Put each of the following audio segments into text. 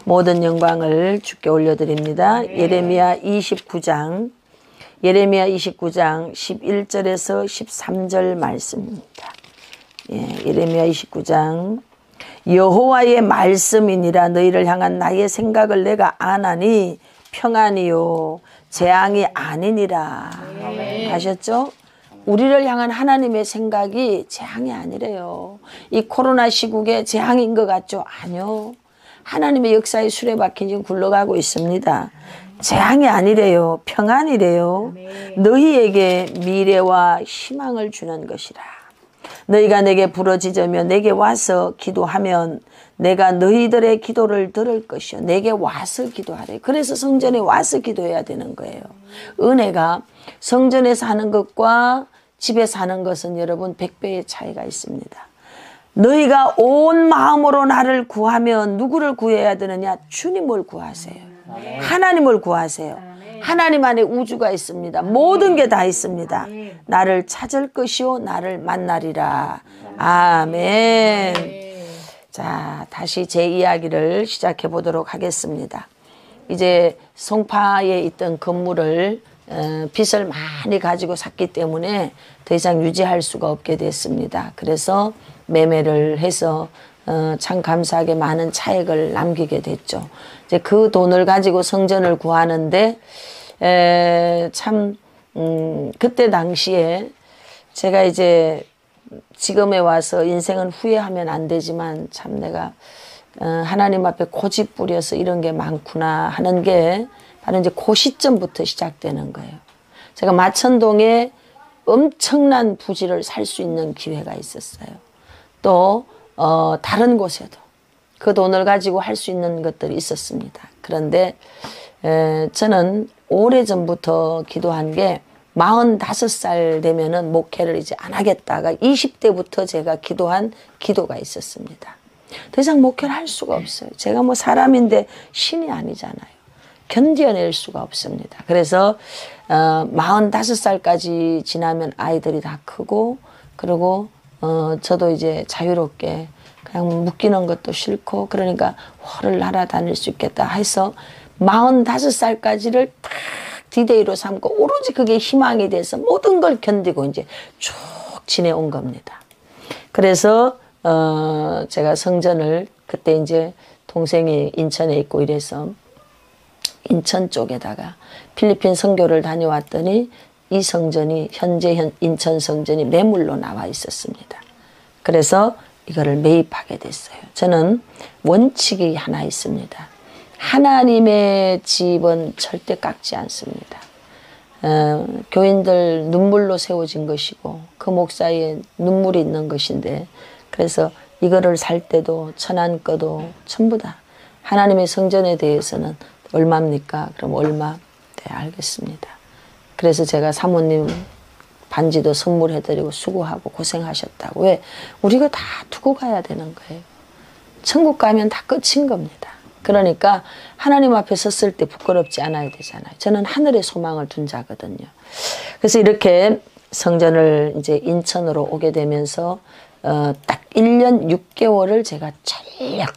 모든 영광을 주께 올려드립니다. 예레미야 29장 11절에서 13절 말씀입니다. 예레미야 29장 여호와의 말씀이니라. 너희를 향한 나의 생각을 내가 아나니 평안이요 재앙이 아니니라. 아셨죠? 우리를 향한 하나님의 생각이 재앙이 아니래요. 이 코로나 시국에 재앙인 것 같죠? 아니요. 하나님의 역사의 수레바퀴 지금 굴러가고 있습니다. 재앙이 아니래요. 평안이래요. 너희에게 미래와 희망을 주는 것이라. 너희가 내게 부르짖으며 내게 와서 기도하면 내가 너희들의 기도를 들을 것이요. 내게 와서 기도하래. 그래서 성전에 와서 기도해야 되는 거예요. 은혜가 성전에서 하는 것과 집에서 하는 것은 여러분 100배의 차이가 있습니다. 너희가 온 마음으로 나를 구하면 누구를 구해야 되느냐? 주님을 구하세요. 하나님을 구하세요. 하나님 안에 우주가 있습니다. 모든 게 다 있습니다. 나를 찾을 것이요 나를 만나리라. 아멘. 자, 다시 제 이야기를 시작해 보도록 하겠습니다. 이제 송파에 있던 건물을 빚을 많이 가지고 샀기 때문에 더 이상 유지할 수가 없게 됐습니다. 그래서 매매를 해서 참 감사하게 많은 차액을 남기게 됐죠. 이제 그 돈을 가지고 성전을 구하는데 참 그때 당시에 제가 이제 지금에 와서 인생은 후회하면 안 되지만 참 내가 하나님 앞에 고집 부려서 이런 게 많구나 하는 게 바로 이제 그 시점부터 시작되는 거예요. 제가 마천동에 엄청난 부지를 살 수 있는 기회가 있었어요. 또 다른 곳에도 그 돈을 가지고 할 수 있는 것들이 있었습니다. 그런데 저는 오래전부터 기도한 게 45살 되면은 목회를 이제 안 하겠다가 20대부터 제가 기도한 기도가 있었습니다. 더 이상 목회를 할 수가 없어요. 제가 뭐 사람인데 신이 아니잖아요. 견뎌낼 수가 없습니다. 그래서 45살까지 지나면 아이들이 다 크고 그리고 저도 이제 자유롭게 그냥 묶이는 것도 싫고 그러니까 훨을 날아다닐 수 있겠다 해서 45살까지를 딱 디데이로 삼고 오로지 그게 희망이 돼서 모든 걸 견디고 이제 쭉 지내온 겁니다. 그래서 제가 성전을 그때 이제 동생이 인천에 있고 이래서 인천 쪽에다가 필리핀 선교를 다녀왔더니 이 성전이 현재 인천 성전이 매물로 나와 있었습니다. 그래서 이거를 매입하게 됐어요. 저는 원칙이 하나 있습니다. 하나님의 집은 절대 깎지 않습니다. 교인들 눈물로 세워진 것이고 그 목사의 눈물이 있는 것인데 그래서 이거를 살 때도 천안 거도 전부 다 하나님의 성전에 대해서는 얼마입니까? 그럼 얼마? 네, 알겠습니다. 그래서 제가 사모님 반지도 선물해드리고 수고하고 고생하셨다고. 왜? 우리가 다 두고 가야 되는 거예요. 천국 가면 다 끝인 겁니다. 그러니까 하나님 앞에 섰을 때 부끄럽지 않아야 되잖아요. 저는 하늘의 소망을 둔 자거든요. 그래서 이렇게 성전을 이제 인천으로 오게 되면서 딱 1년 6개월을 제가 전력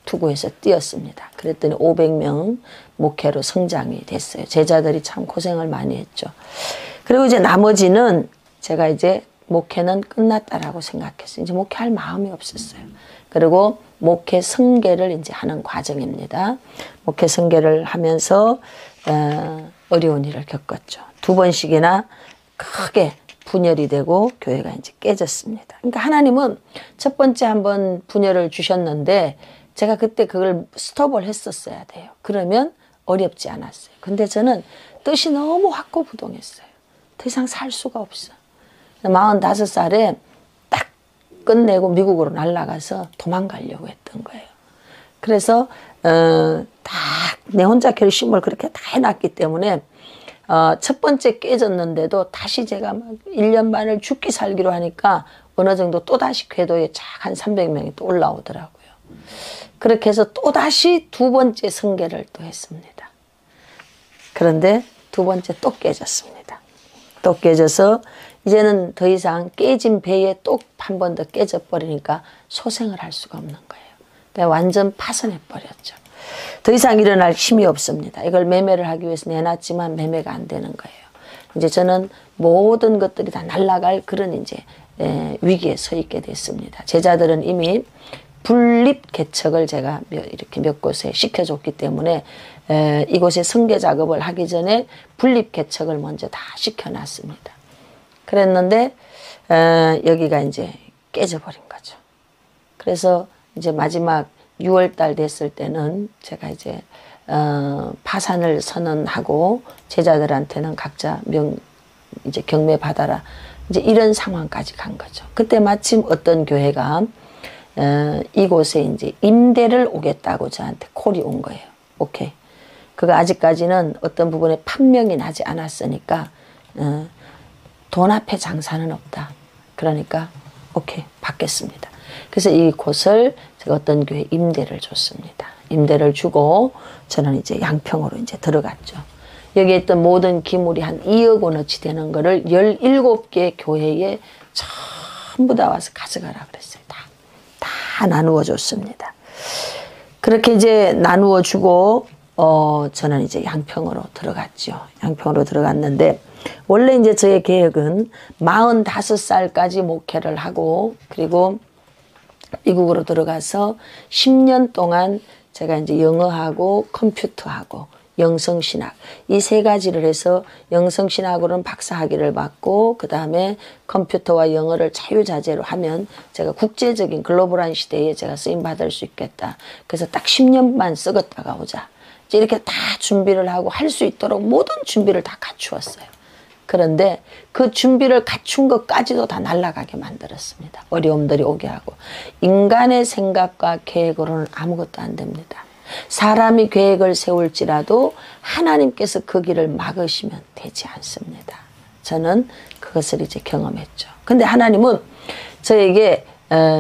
투구해서 뛰었습니다. 그랬더니 500명 목회로 성장이 됐어요. 제자들이 참 고생을 많이 했죠. 그리고 이제 나머지는 제가 이제 목회는 끝났다라고 생각했어요. 이제 목회할 마음이 없었어요. 그리고 목회 성계를 이제 하는 과정입니다. 목회 성계를 하면서 어려운 일을 겪었죠. 2번씩이나 크게 분열이 되고 교회가 이제 깨졌습니다. 그러니까 하나님은 첫 번째 한번 분열을 주셨는데 제가 그때 그걸 스톱을 했었어야 돼요. 그러면 어렵지 않았어요. 근데 저는 뜻이 너무 확고부동했어요. 더 이상 살 수가 없어. 45살에 딱 끝내고 미국으로 날아가서 도망가려고 했던 거예요. 그래서 딱 내 혼자 결심을 그렇게 다 해놨기 때문에 첫 번째 깨졌는데도 다시 제가 막 1년 반을 죽기 살기로 하니까 어느 정도 또다시 궤도에 쫙 한 300명이 또 올라오더라고요. 그렇게 해서 또다시 2번째 성계를 또 했습니다. 그런데 2번째 또 깨졌습니다. 또 깨져서 이제는 더 이상 깨진 배에 또 한 번 더 깨져버리니까 소생을 할 수가 없는 거예요. 완전 파산해버렸죠. 더 이상 일어날 힘이 없습니다. 이걸 매매를 하기 위해서 내놨지만 매매가 안 되는 거예요. 이제 저는 모든 것들이 다 날아갈 그런 이제 위기에 서 있게 됐습니다. 제자들은 이미 분립 개척을 제가 이렇게 몇 곳에 시켜줬기 때문에 이곳에 성계 작업을 하기 전에 분립 개척을 먼저 다 시켜놨습니다. 그랬는데 여기가 이제 깨져버린 거죠. 그래서 이제 마지막 6월달 됐을 때는 제가 이제 파산을 선언하고 제자들한테는 각자 이제 경매 받아라. 이제 이런 상황까지 간 거죠. 그때 마침 어떤 교회가 이곳에 이제 임대를 오겠다고 저한테 콜이 온 거예요. 오케이. 그거 아직까지는 어떤 부분에 판명이 나지 않았으니까 돈 앞에 장사는 없다. 그러니까 오케이 받겠습니다. 그래서 이곳을 제가 어떤 교회 임대를 줬습니다. 임대를 주고 저는 이제 양평으로 이제 들어갔죠. 여기에 있던 모든 기물이 한 2억 원어치 되는 거를 17개 교회에 전부 다 와서 가져가라 그랬어요. 다 나누어 줬습니다. 그렇게 이제 나누어 주고 저는 이제 양평으로 들어갔죠. 양평으로 들어갔는데 원래 이제 저의 계획은 45살까지 목회를 하고 그리고 미국으로 들어가서 10년 동안 제가 이제 영어하고 컴퓨터하고 영성신학 이 세 가지를 해서 영성신학으로는 박사학위를 받고 그 다음에 컴퓨터와 영어를 자유자재로 하면 제가 국제적인 글로벌한 시대에 제가 쓰임받을 수 있겠다. 그래서 딱 10년만 썩었다가 오자. 이제 이렇게 다 준비를 하고 할 수 있도록 모든 준비를 다 갖추었어요. 그런데 그 준비를 갖춘 것까지도 다 날아가게 만들었습니다. 어려움들이 오게 하고. 인간의 생각과 계획으로는 아무것도 안 됩니다. 사람이 계획을 세울지라도 하나님께서 그 길을 막으시면 되지 않습니다. 저는 그것을 이제 경험했죠. 근데 하나님은 저에게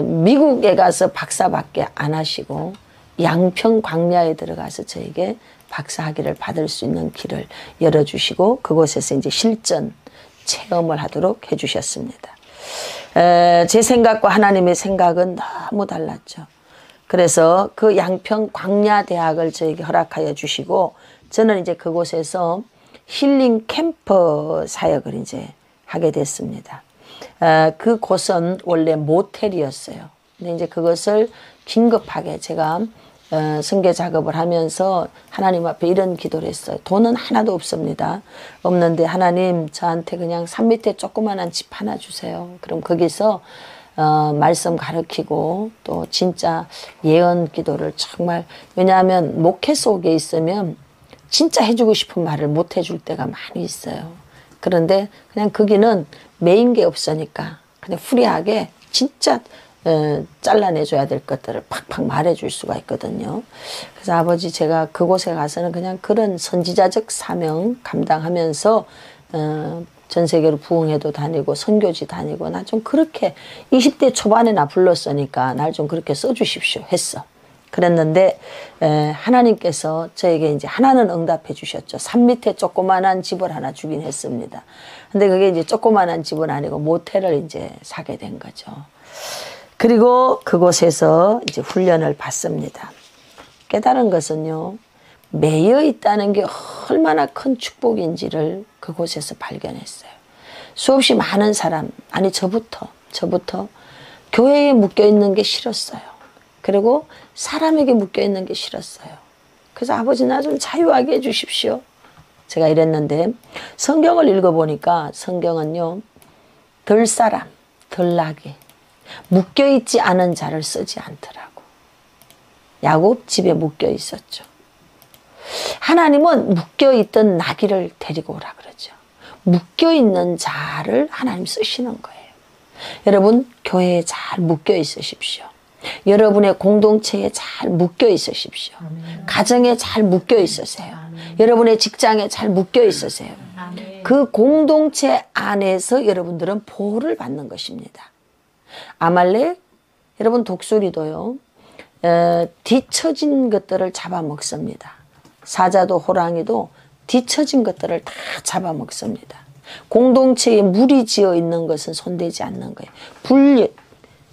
미국에 가서 박사밖에 안 하시고 양평 광야에 들어가서 저에게 박사학위를 받을 수 있는 길을 열어주시고 그곳에서 이제 실전 체험을 하도록 해주셨습니다. 제 생각과 하나님의 생각은 너무 달랐죠. 그래서 그 양평 광야대학을 저에게 허락하여 주시고 저는 이제 그곳에서 힐링 캠프 사역을 이제 하게 됐습니다. 그곳은 원래 모텔이었어요. 근데 이제 그것을 긴급하게 제가 성계 작업을 하면서 하나님 앞에 이런 기도를 했어요. 돈은 하나도 없습니다. 없는데 하나님 저한테 그냥 산 밑에 조그만한 집 하나 주세요. 그럼 거기서 말씀 가르치고 또 진짜 예언 기도를 정말 왜냐하면 목회 속에 있으면 진짜 해주고 싶은 말을 못 해줄 때가 많이 있어요. 그런데 그냥 거기는 메인 게 없으니까 그냥 후리하게 진짜 잘라내줘야 될 것들을 팍팍 말해줄 수가 있거든요. 그래서 아버지 제가 그곳에 가서는 그냥 그런 선지자적 사명 감당하면서 전 세계로 부흥회도 다니고 선교지 다니고 나 좀 그렇게 20대 초반에 나 불렀으니까 날 좀 그렇게 써주십시오 했어. 그랬는데 하나님께서 저에게 이제 하나는 응답해 주셨죠. 산 밑에 조그만한 집을 하나 주긴 했습니다. 근데 그게 이제 조그만한 집은 아니고 모텔을 이제 사게 된 거죠. 그리고 그곳에서 이제 훈련을 받습니다. 깨달은 것은요, 매여 있다는 게 얼마나 큰 축복인지를 그곳에서 발견했어요. 수없이 많은 사람, 아니 저부터 교회에 묶여 있는 게 싫었어요. 그리고 사람에게 묶여 있는 게 싫었어요. 그래서 아버지 나 좀 자유하게 해주십시오. 제가 이랬는데 성경을 읽어보니까 성경은요, 덜 사람, 덜 나게 묶여있지 않은 자를 쓰지 않더라고. 야곱 집에 묶여 있었죠. 하나님은 묶여있던 나귀를 데리고 오라 그러죠. 묶여있는 자를 하나님 쓰시는 거예요. 여러분 교회에 잘 묶여 있으십시오. 여러분의 공동체에 잘 묶여 있으십시오. 아멘. 가정에 잘 묶여 있으세요. 아멘. 여러분의 직장에 잘 묶여 있으세요. 아멘. 그 공동체 안에서 여러분들은 보호를 받는 것입니다. 아말렉, 여러분 독수리도요, 뒤처진 것들을 잡아먹습니다. 사자도 호랑이도 뒤처진 것들을 다 잡아먹습니다. 공동체에 물이 지어 있는 것은 손대지 않는 거예요.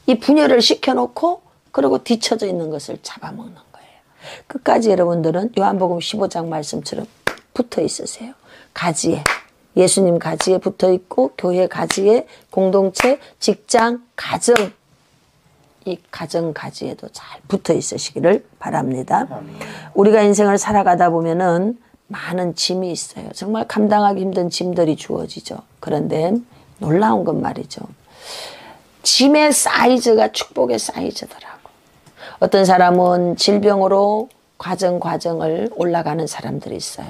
이 분열을 시켜놓고 그리고 뒤처져 있는 것을 잡아먹는 거예요. 끝까지 여러분들은 요한복음 15장 말씀처럼 붙어 있으세요. 가지에, 예수님 가지에 붙어 있고 교회 가지에, 공동체, 직장, 가정, 이 가정 가지에도 잘 붙어 있으시기를 바랍니다. 우리가 인생을 살아가다 보면은 많은 짐이 있어요. 정말 감당하기 힘든 짐들이 주어지죠. 그런데 놀라운 건 말이죠. 짐의 사이즈가 축복의 사이즈더라고. 어떤 사람은 질병으로 과정을 올라가는 사람들이 있어요.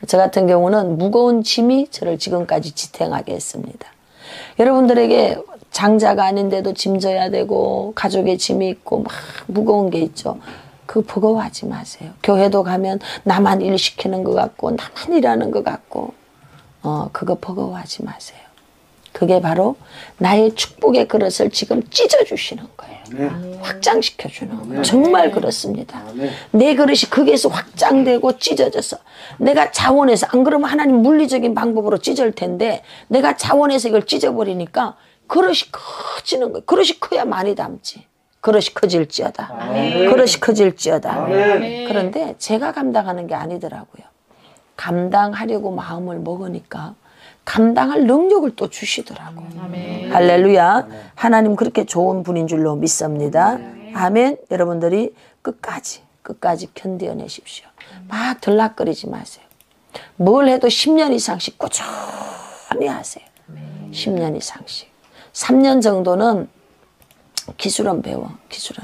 저 같은 경우는 무거운 짐이 저를 지금까지 지탱하게 했습니다. 여러분들에게 장자가 아닌데도 짐져야 되고 가족의 짐이 있고 막 무거운 게 있죠. 그거 버거워하지 마세요. 교회도 가면 나만 일 시키는 것 같고 나만 일하는 것 같고 그거 버거워하지 마세요. 그게 바로 나의 축복의 그릇을 지금 찢어주시는 거예요. 확장시켜주는 거예요. 정말 그렇습니다. 내 그릇이 거기에서 확장되고 찢어져서 내가 자원해서, 안 그러면 하나님 물리적인 방법으로 찢을 텐데 내가 자원해서 이걸 찢어버리니까 그릇이 커지는 거예요. 그릇이 커야 많이 담지. 그릇이 커질지어다. 그릇이 커질지어다. 그런데 제가 감당하는 게 아니더라고요. 감당하려고 마음을 먹으니까 감당할 능력을 또 주시더라고요. 할렐루야. 하나님 그렇게 좋은 분인 줄로 믿습니다. 아멘. 여러분들이 끝까지 견뎌내십시오. 막 들락거리지 마세요. 뭘 해도 10년 이상씩 꾸준히 하세요. 10년 이상씩. 3년 정도는 기술은 배워. 기술은.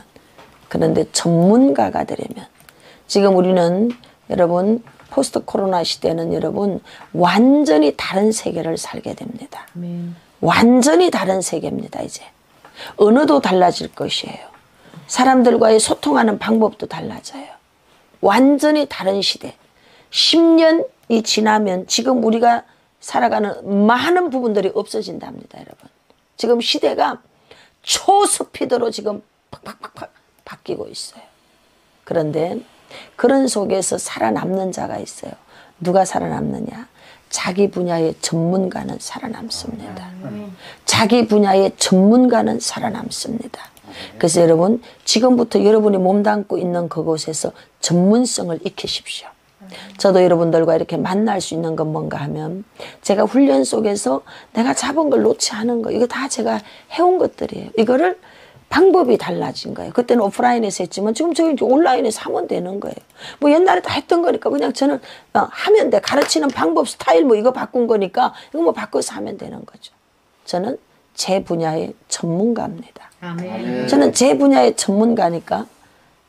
그런데 전문가가 되려면, 지금 우리는 여러분 포스트 코로나 시대는 여러분 완전히 다른 세계를 살게 됩니다. 완전히 다른 세계입니다. 이제 언어도 달라질 것이에요. 사람들과의 소통하는 방법도 달라져요. 완전히 다른 시대. 10년이 지나면 지금 우리가 살아가는 많은 부분들이 없어진답니다. 여러분, 지금 시대가 초스피드로 지금 팍팍팍팍 바뀌고 있어요. 그런데 그런 속에서 살아남는 자가 있어요. 누가 살아남느냐? 자기 분야의 전문가는 살아남습니다. 자기 분야의 전문가는 살아남습니다. 그래서 여러분, 지금부터 여러분이 몸담고 있는 그곳에서 전문성을 익히십시오. 저도 여러분들과 이렇게 만날 수 있는 건 뭔가 하면, 제가 훈련 속에서 내가 잡은 걸 놓지 않은 거, 이거 다 제가 해온 것들이에요. 이거를 방법이 달라진 거예요. 그때는 오프라인에서 했지만 지금 저희 온라인에서 하면 되는 거예요. 뭐 옛날에 다 했던 거니까 그냥 저는 하면 돼. 가르치는 방법, 스타일 뭐 이거 바꾼 거니까 이거 뭐 바꿔서 하면 되는 거죠. 저는 제 분야의 전문가입니다. 아멘. 저는 제 분야의 전문가니까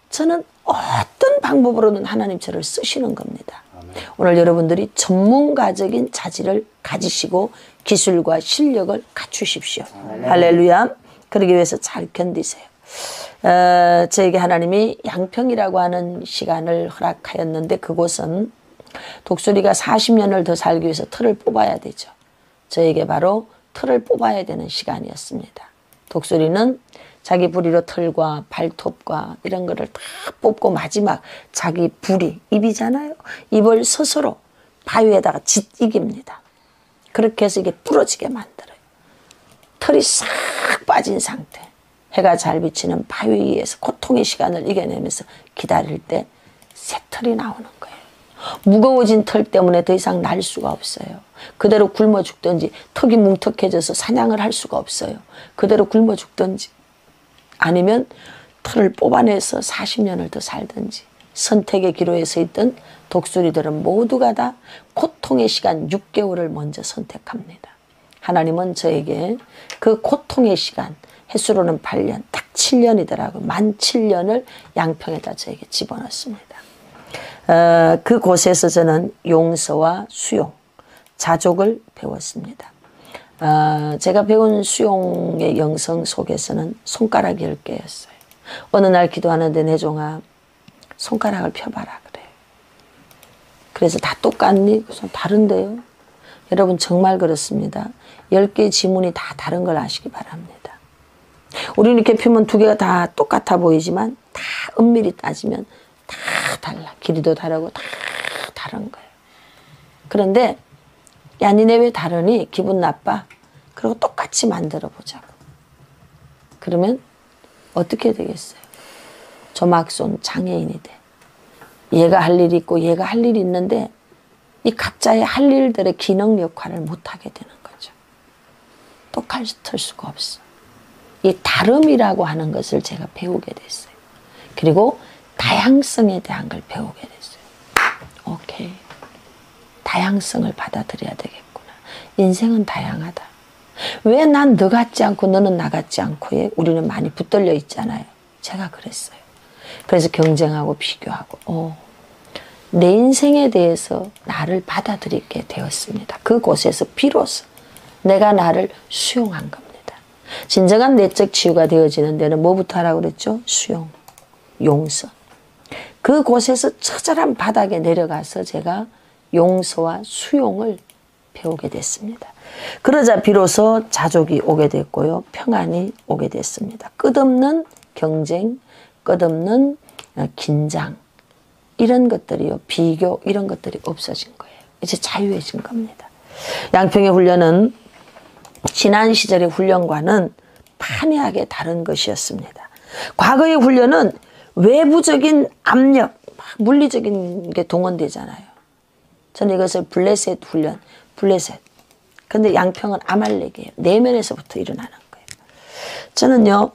저는 어떤 방법으로는 하나님 저를 쓰시는 겁니다. 아멘. 오늘 여러분들이 전문가적인 자질을 가지시고 기술과 실력을 갖추십시오. 아멘. 할렐루야. 그러기 위해서 잘 견디세요. 저에게 하나님이 양평이라고 하는 시간을 허락하였는데, 그곳은 독수리가 40년을 더 살기 위해서 틀을 뽑아야 되죠. 저에게 바로 틀을 뽑아야 되는 시간이었습니다. 독수리는 자기 부리로 틀과 발톱과 이런 거를 다 뽑고 마지막 자기 부리, 입이잖아요. 입을 스스로 바위에다가 짓이깁니다. 그렇게 해서 이게 부러지게 만들어요. 털이 싹 빠진 상태, 해가 잘 비치는 바위 위에서 고통의 시간을 이겨내면서 기다릴 때 새털이 나오는 거예요. 무거워진 털 때문에 더 이상 날 수가 없어요. 그대로 굶어 죽든지, 턱이 뭉툭해져서 사냥을 할 수가 없어요. 그대로 굶어 죽든지, 아니면 털을 뽑아내서 40년을 더 살든지. 선택의 기로에 서 있던 독수리들은 모두가 다 고통의 시간 6개월을 먼저 선택합니다. 하나님은 저에게 그 고통의 시간, 횟수로는 8년, 딱 7년이더라고요. 만 7년을 양평에다 저에게 집어넣습니다. 그곳에서 저는 용서와 수용, 자족을 배웠습니다. 제가 배운 수용의 영성 속에서는 손가락이 10개였어요. 어느 날 기도하는데, 내 종아 손가락을 펴봐라 그래요. 그래서 다 똑같니? 그래서 다른데요. 여러분 정말 그렇습니다. 10개의 지문이 다 다른 걸 아시기 바랍니다. 우리는 이렇게 펴면 2개가 다 똑같아 보이지만 다 엄밀히 따지면 다 달라. 길이도 다르고 다 다른 거예요. 그런데 야, 니네 왜 다르니? 기분 나빠? 그리고 똑같이 만들어 보자고. 그러면 어떻게 되겠어요? 조막손 장애인이 돼. 얘가 할 일이 있고 얘가 할 일이 있는데 이 각자의 할 일들의 기능 역할을 못하게 되는 거죠. 똑같을 수가 없어. 이 다름이라고 하는 것을 제가 배우게 됐어요. 그리고 다양성에 대한 걸 배우게 됐어요. 오케이. 다양성을 받아들여야 되겠구나. 인생은 다양하다. 왜 난 너 같지 않고 너는 나 같지 않고 우리는 많이 붙들려 있잖아요. 제가 그랬어요. 그래서 경쟁하고 비교하고 내 인생에 대해서 나를 받아들이게 되었습니다. 그곳에서 비로소 내가 나를 수용한 겁니다. 진정한 내적 치유가 되어지는 데는 뭐부터 하라고 그랬죠? 수용, 용서. 그곳에서 처절한 바닥에 내려가서 제가 용서와 수용을 배우게 됐습니다. 그러자 비로소 자족이 오게 됐고요. 평안이 오게 됐습니다. 끝없는 경쟁, 끝없는 긴장, 이런 것들이요. 비교, 이런 것들이 없어진 거예요. 이제 자유해진 겁니다. 양평의 훈련은 지난 시절의 훈련과는 판이하게 다른 것이었습니다. 과거의 훈련은 외부적인 압력, 물리적인 게 동원되잖아요. 저는 이것을 블레셋 훈련, 블레셋. 근데 양평은 아말렉이에요. 내면에서부터 일어나는 거예요. 저는요,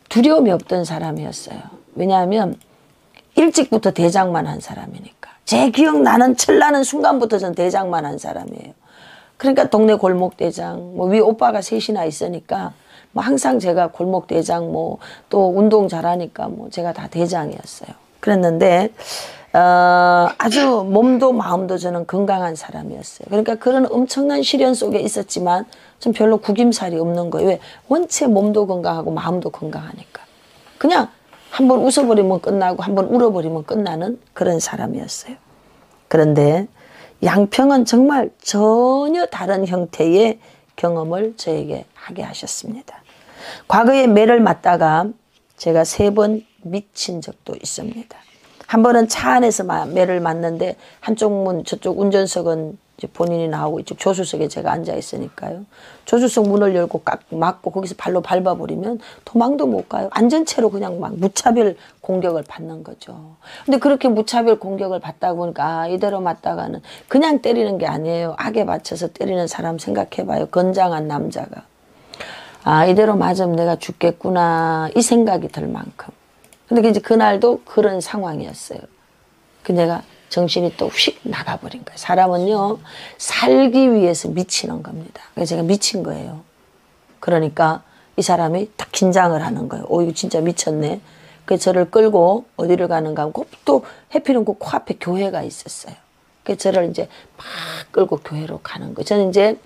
두려움이 없던 사람이었어요. 왜냐하면 일찍부터 대장만 한 사람이니까. 제 기억나는 철나는 순간부터 전 대장만 한 사람이에요. 그러니까 동네 골목 대장, 위 오빠가 셋이나 있으니까 항상 제가 골목 대장, 또 운동 잘하니까 제가 다 대장이었어요. 그랬는데 아주 몸도 마음도 저는 건강한 사람이었어요. 그러니까 그런 엄청난 시련 속에 있었지만 좀 별로 구김살이 없는 거예요. 왜? 원체 몸도 건강하고 마음도 건강하니까. 그냥 한번 웃어버리면 끝나고 한번 울어버리면 끝나는 그런 사람이었어요. 그런데 양평은 정말 전혀 다른 형태의 경험을 저에게 하게 하셨습니다. 과거에 매를 맞다가 제가 3번 미친 적도 있습니다. 한 번은 차 안에서 매를 맞는데 한쪽 문, 저쪽 운전석은 이제 본인이 나오고 이쪽 조수석에 제가 앉아 있으니까요. 조수석 문을 열고 꽉 막고 거기서 발로 밟아버리면 도망도 못 가요. 안전체로 그냥 막 무차별 공격을 받는 거죠. 근데 그렇게 무차별 공격을 받다 보니까 이대로 맞다가는 그냥 때리는 게 아니에요. 악에 받쳐서 때리는 사람 생각해봐요. 건장한 남자가. 이대로 맞으면 내가 죽겠구나 이 생각이 들 만큼. 근데 이제 그날도 그런 상황이었어요. 그 내가 정신이 또 휙 나가버린 거예요. 사람은요, 살기 위해서 미치는 겁니다. 그래서 제가 미친 거예요. 그러니까 이 사람이 딱 긴장을 하는 거예요. 이거 진짜 미쳤네. 그래서 저를 끌고 어디를 가는가 하고 또 해피는 그 코앞에 교회가 있었어요. 그래서 저를 이제 막 끌고 교회로 가는 거예요. 저는 이제,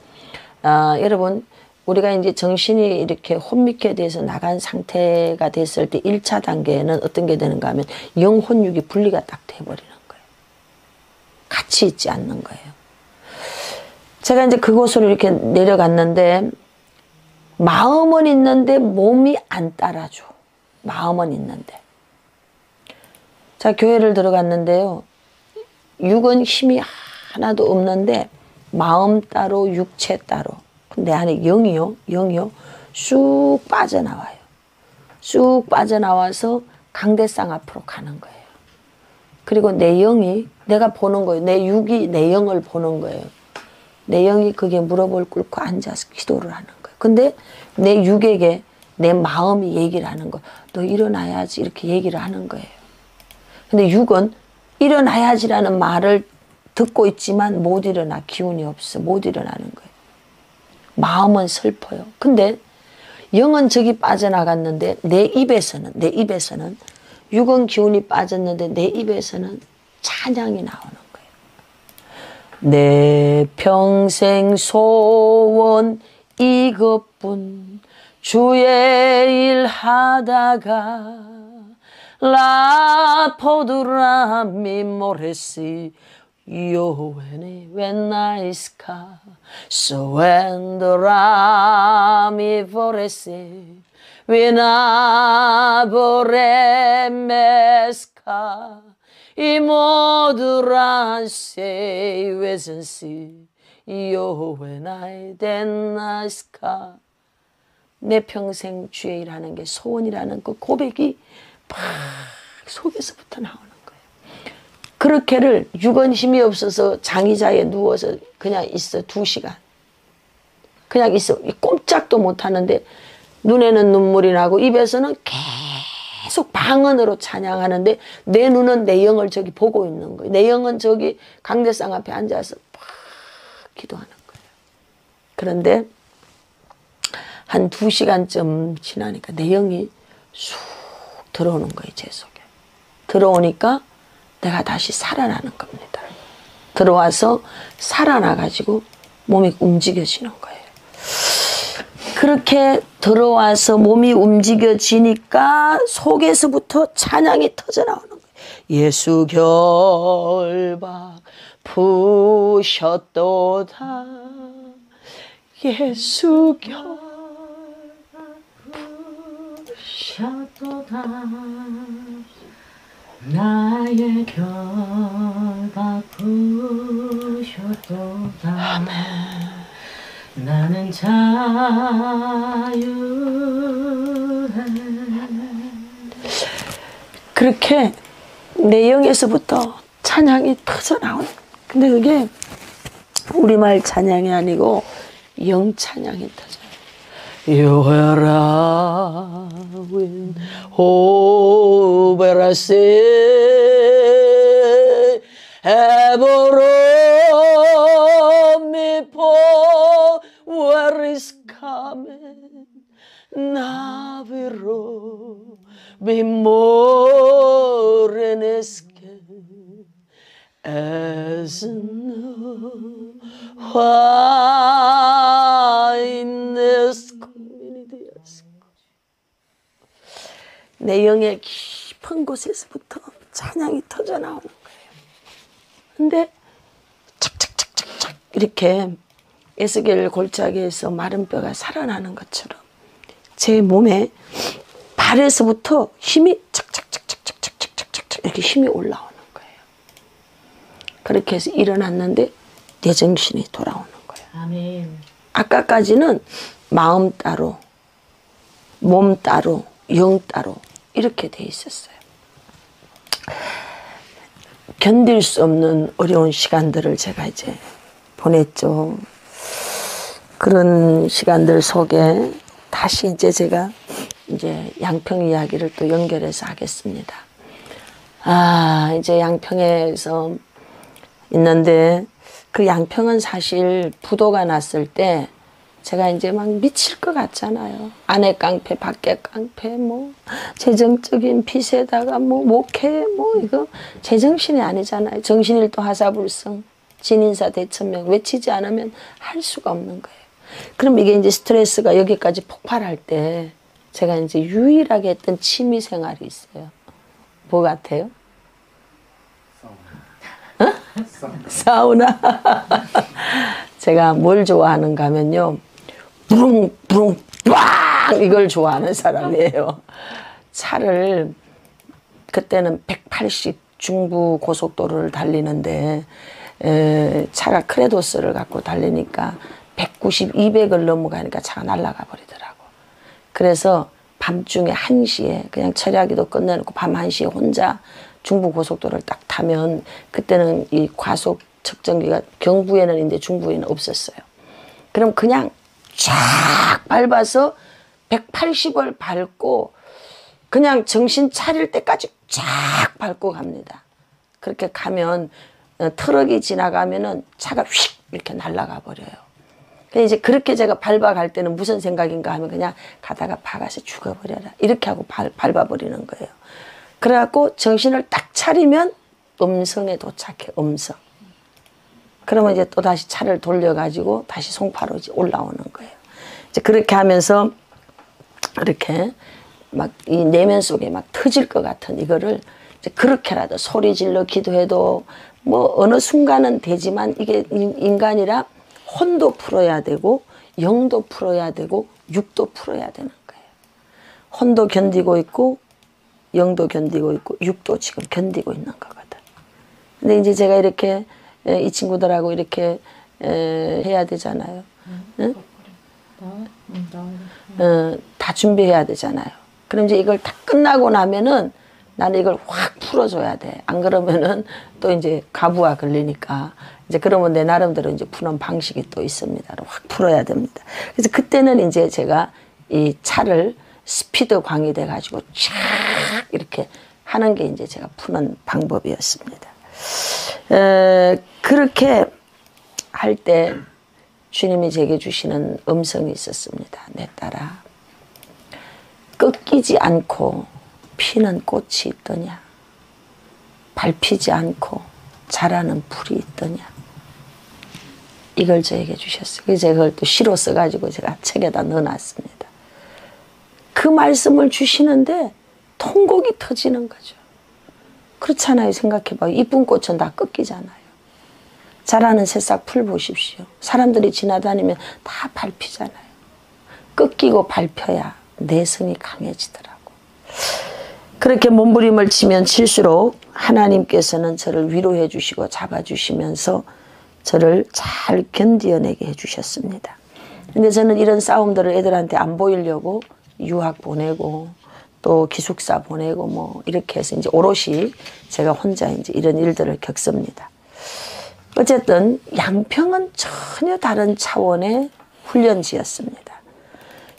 여러분, 우리가 이제 정신이 이렇게 혼미케 돼서 나간 상태가 됐을 때 1차 단계는 어떤 게 되는가 하면 영혼육이 분리가 딱 돼버리는 거예요. 같이 있지 않는 거예요. 제가 이제 그곳으로 이렇게 내려갔는데 마음은 있는데 몸이 안 따라줘. 마음은 있는데. 자, 교회를 들어갔는데요. 육은 힘이 하나도 없는데 마음 따로 육체 따로. 내 안에 영이요 쑥 빠져나와요. 쑥 빠져나와서 강대상 앞으로 가는 거예요. 그리고 내 영이 내가 보는 거예요. 내 육이 내 영을 보는 거예요. 내 영이 그게 무릎을 꿇고 앉아서 기도를 하는 거예요. 근데 내 육에게 내 마음이 얘기를 하는 거예요. 너 일어나야지 이렇게 얘기를 하는 거예요. 근데 육은 일어나야지라는 말을 듣고 있지만 못 일어나. 기운이 없어. 못 일어나는 거예요. 마음은 슬퍼요. 근데 영은 저기 빠져나갔는데 내 입에서는 육은 기운이 빠졌는데 내 입에서는 찬양이 나오는 거예요. 내 평생 소원 이것뿐 주의 일 하다가 라포드라미 모레시 요웬이 웬나이스카 소엔도라미 보레시 위나보레메스카 이모두란세 웨센시 요웬나이 덴나이스카. 내 평생 주의 일하는 게 소원이라는 그 고백이 막 속에서부터 나오는 거예요. 그렇게를 육은 힘이 없어서 장의자에 누워서 그냥 있어 2시간. 그냥 있어. 꼼짝도 못하는데 눈에는 눈물이 나고 입에서는 계속 방언으로 찬양하는데 내 눈은 내 영을 저기 보고 있는 거예요. 내 영은 저기 강대상 앞에 앉아서 막 기도하는 거예요. 그런데 한 2시간쯤 지나니까 내 영이 쑥 들어오는 거예요. 제 속에. 들어오니까 내가 다시 살아나는 겁니다. 들어와서 살아나가지고 몸이 움직여지는 거예요. 그렇게 들어와서 몸이 움직여지니까 속에서부터 찬양이 터져나오는 거예요. 예수 결박 부셨도다. 예수 결박 부셨도다. 나의 결박 부셨도다. 아멘. 나는 자유해. 그렇게 내 영에서부터 찬양이 터져나오는. 근데 그게 우리말 찬양이 아니고 영 찬양이 터져요. You are in overase eboro mi po where is coming naviro mi moreneske as no whiteness. 내 영의 깊은 곳에서부터 찬양이 터져나오는 거예요. 근데 착착착착착 이렇게 에스겔 골짜기에서 마른 뼈가 살아나는 것처럼 제 몸에 발에서부터 힘이 착착착착착착착착 이렇게 힘이 올라오는 거예요. 그렇게 해서 일어났는데 내 정신이 돌아오는 거예요. 아멘. 아까까지는 마음 따로, 몸 따로, 영 따로 이렇게 돼 있었어요. 견딜 수 없는 어려운 시간들을 제가 이제 보냈죠. 그런 시간들 속에 다시 이제 제가 이제 양평 이야기를 또 연결해서 하겠습니다. 이제 양평에서 있는데 그 양평은 사실 부도가 났을 때 제가 이제 막 미칠 것 같잖아요. 안에 깡패, 밖에 깡패, 뭐, 재정적인 빚에다가 뭐, 목회, 뭐, 이거, 제정신이 아니잖아요. 정신일도 하사불성, 진인사 대천명, 외치지 않으면 할 수가 없는 거예요. 그럼 이게 이제 스트레스가 여기까지 폭발할 때, 제가 이제 유일하게 했던 취미 생활이 있어요. 뭐 같아요? 사우나. 제가 뭘 좋아하는가 하면요. 부릉 부릉 빵 이걸 좋아하는 사람이에요. 차를 그때는 180 중부 고속도로를 달리는데 차가 크레도스를 갖고 달리니까 190, 200을 넘어가니까 차가 날아가 버리더라고. 그래서 밤중에 1시에 그냥 철야기도 끝내놓고 밤 1시에 혼자 중부 고속도로를 딱 타면 그때는 이 과속 측정기가 경부에는 이제 중부에는 없었어요. 그럼 그냥 쫙 밟아서 180을 밟고 그냥 정신 차릴 때까지 쫙 밟고 갑니다. 그렇게 가면 트럭이 지나가면은 차가 휙 이렇게 날아가 버려요. 이제 그렇게 제가 밟아갈 때는 무슨 생각인가 하면 그냥 가다가 박아서 죽어버려라 이렇게 하고 밟아버리는 거예요. 그래갖고 정신을 딱 차리면 음성에 도착해. 음성. 그러면 이제 또 다시 차를 돌려가지고 다시 송파로 이제 올라오는 거예요. 이제 그렇게 하면서 이렇게 막 이 내면 속에 막 터질 것 같은 이거를 이제 그렇게라도 소리 질러 기도해도 뭐 어느 순간은 되지만 이게 인간이라 혼도 풀어야 되고 영도 풀어야 되고 육도 풀어야 되는 거예요. 혼도 견디고 있고 영도 견디고 있고 육도 지금 견디고 있는 거거든. 근데 이제 제가 이렇게 이 친구들하고 이렇게 해야 되잖아요. 응? 다 준비해야 되잖아요. 그럼 이제 이걸 다 끝나고 나면은 나는 이걸 확 풀어줘야 돼. 안 그러면은 또 이제 가부가 걸리니까 이제 그러면 내 나름대로 이제 푸는 방식이 또 있습니다. 확 풀어야 됩니다. 그래서 그때는 이제 제가 이 차를 스피드 광이 돼가지고 쫙 이렇게 하는 게 이제 제가 푸는 방법이었습니다. 그렇게 할 때 주님이 제게 주시는 음성이 있었습니다. 내 딸아, 꺾이지 않고 피는 꽃이 있더냐, 밟히지 않고 자라는 풀이 있더냐, 이걸 저에게 주셨어요. 그래서 제가 그걸 또 시로 써가지고 제가 책에다 넣어놨습니다. 그 말씀을 주시는데 통곡이 터지는 거죠. 그렇잖아요. 생각해봐요. 이쁜 꽃은 다 꺾이잖아요. 자라는 새싹 풀 보십시오. 사람들이 지나다니면 다 밟히잖아요. 꺾이고 밟혀야 내성이 강해지더라고. 그렇게 몸부림을 치면 칠수록 하나님께서는 저를 위로해 주시고 잡아주시면서 저를 잘 견디어내게 해주셨습니다. 근데 저는 이런 싸움들을 애들한테 안 보이려고 유학 보내고 또 기숙사 보내고 뭐 이렇게 해서 이제 오롯이 제가 혼자 이제 이런 일들을 겪습니다. 어쨌든 양평은 전혀 다른 차원의 훈련지였습니다.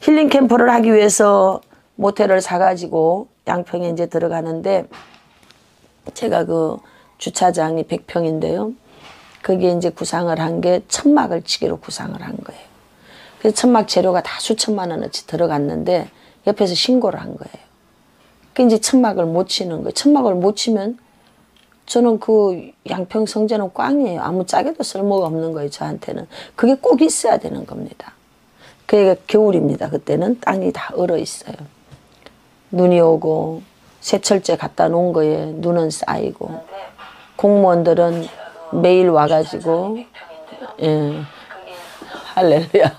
힐링 캠프를 하기 위해서 모텔을 사가지고 양평에 이제 들어가는데 제가 그 주차장이 100평인데요. 거기에 이제 구상을 한 게 천막을 치기로 구상을 한 거예요. 그래서 천막 재료가 다 수천만 원어치 들어갔는데 옆에서 신고를 한 거예요. 그 이제 천막을 못 치는 거예요. 천막을 못 치면 저는 그 양평 성전은 꽝이에요. 아무 짝에도 쓸모가 없는 거예요. 저한테는. 그게 꼭 있어야 되는 겁니다. 그게 겨울입니다. 그때는 땅이 다 얼어 있어요. 눈이 오고 세철제 갖다 놓은 거에 눈은 쌓이고 공무원들은 매일 와가지고 예, 할렐루야.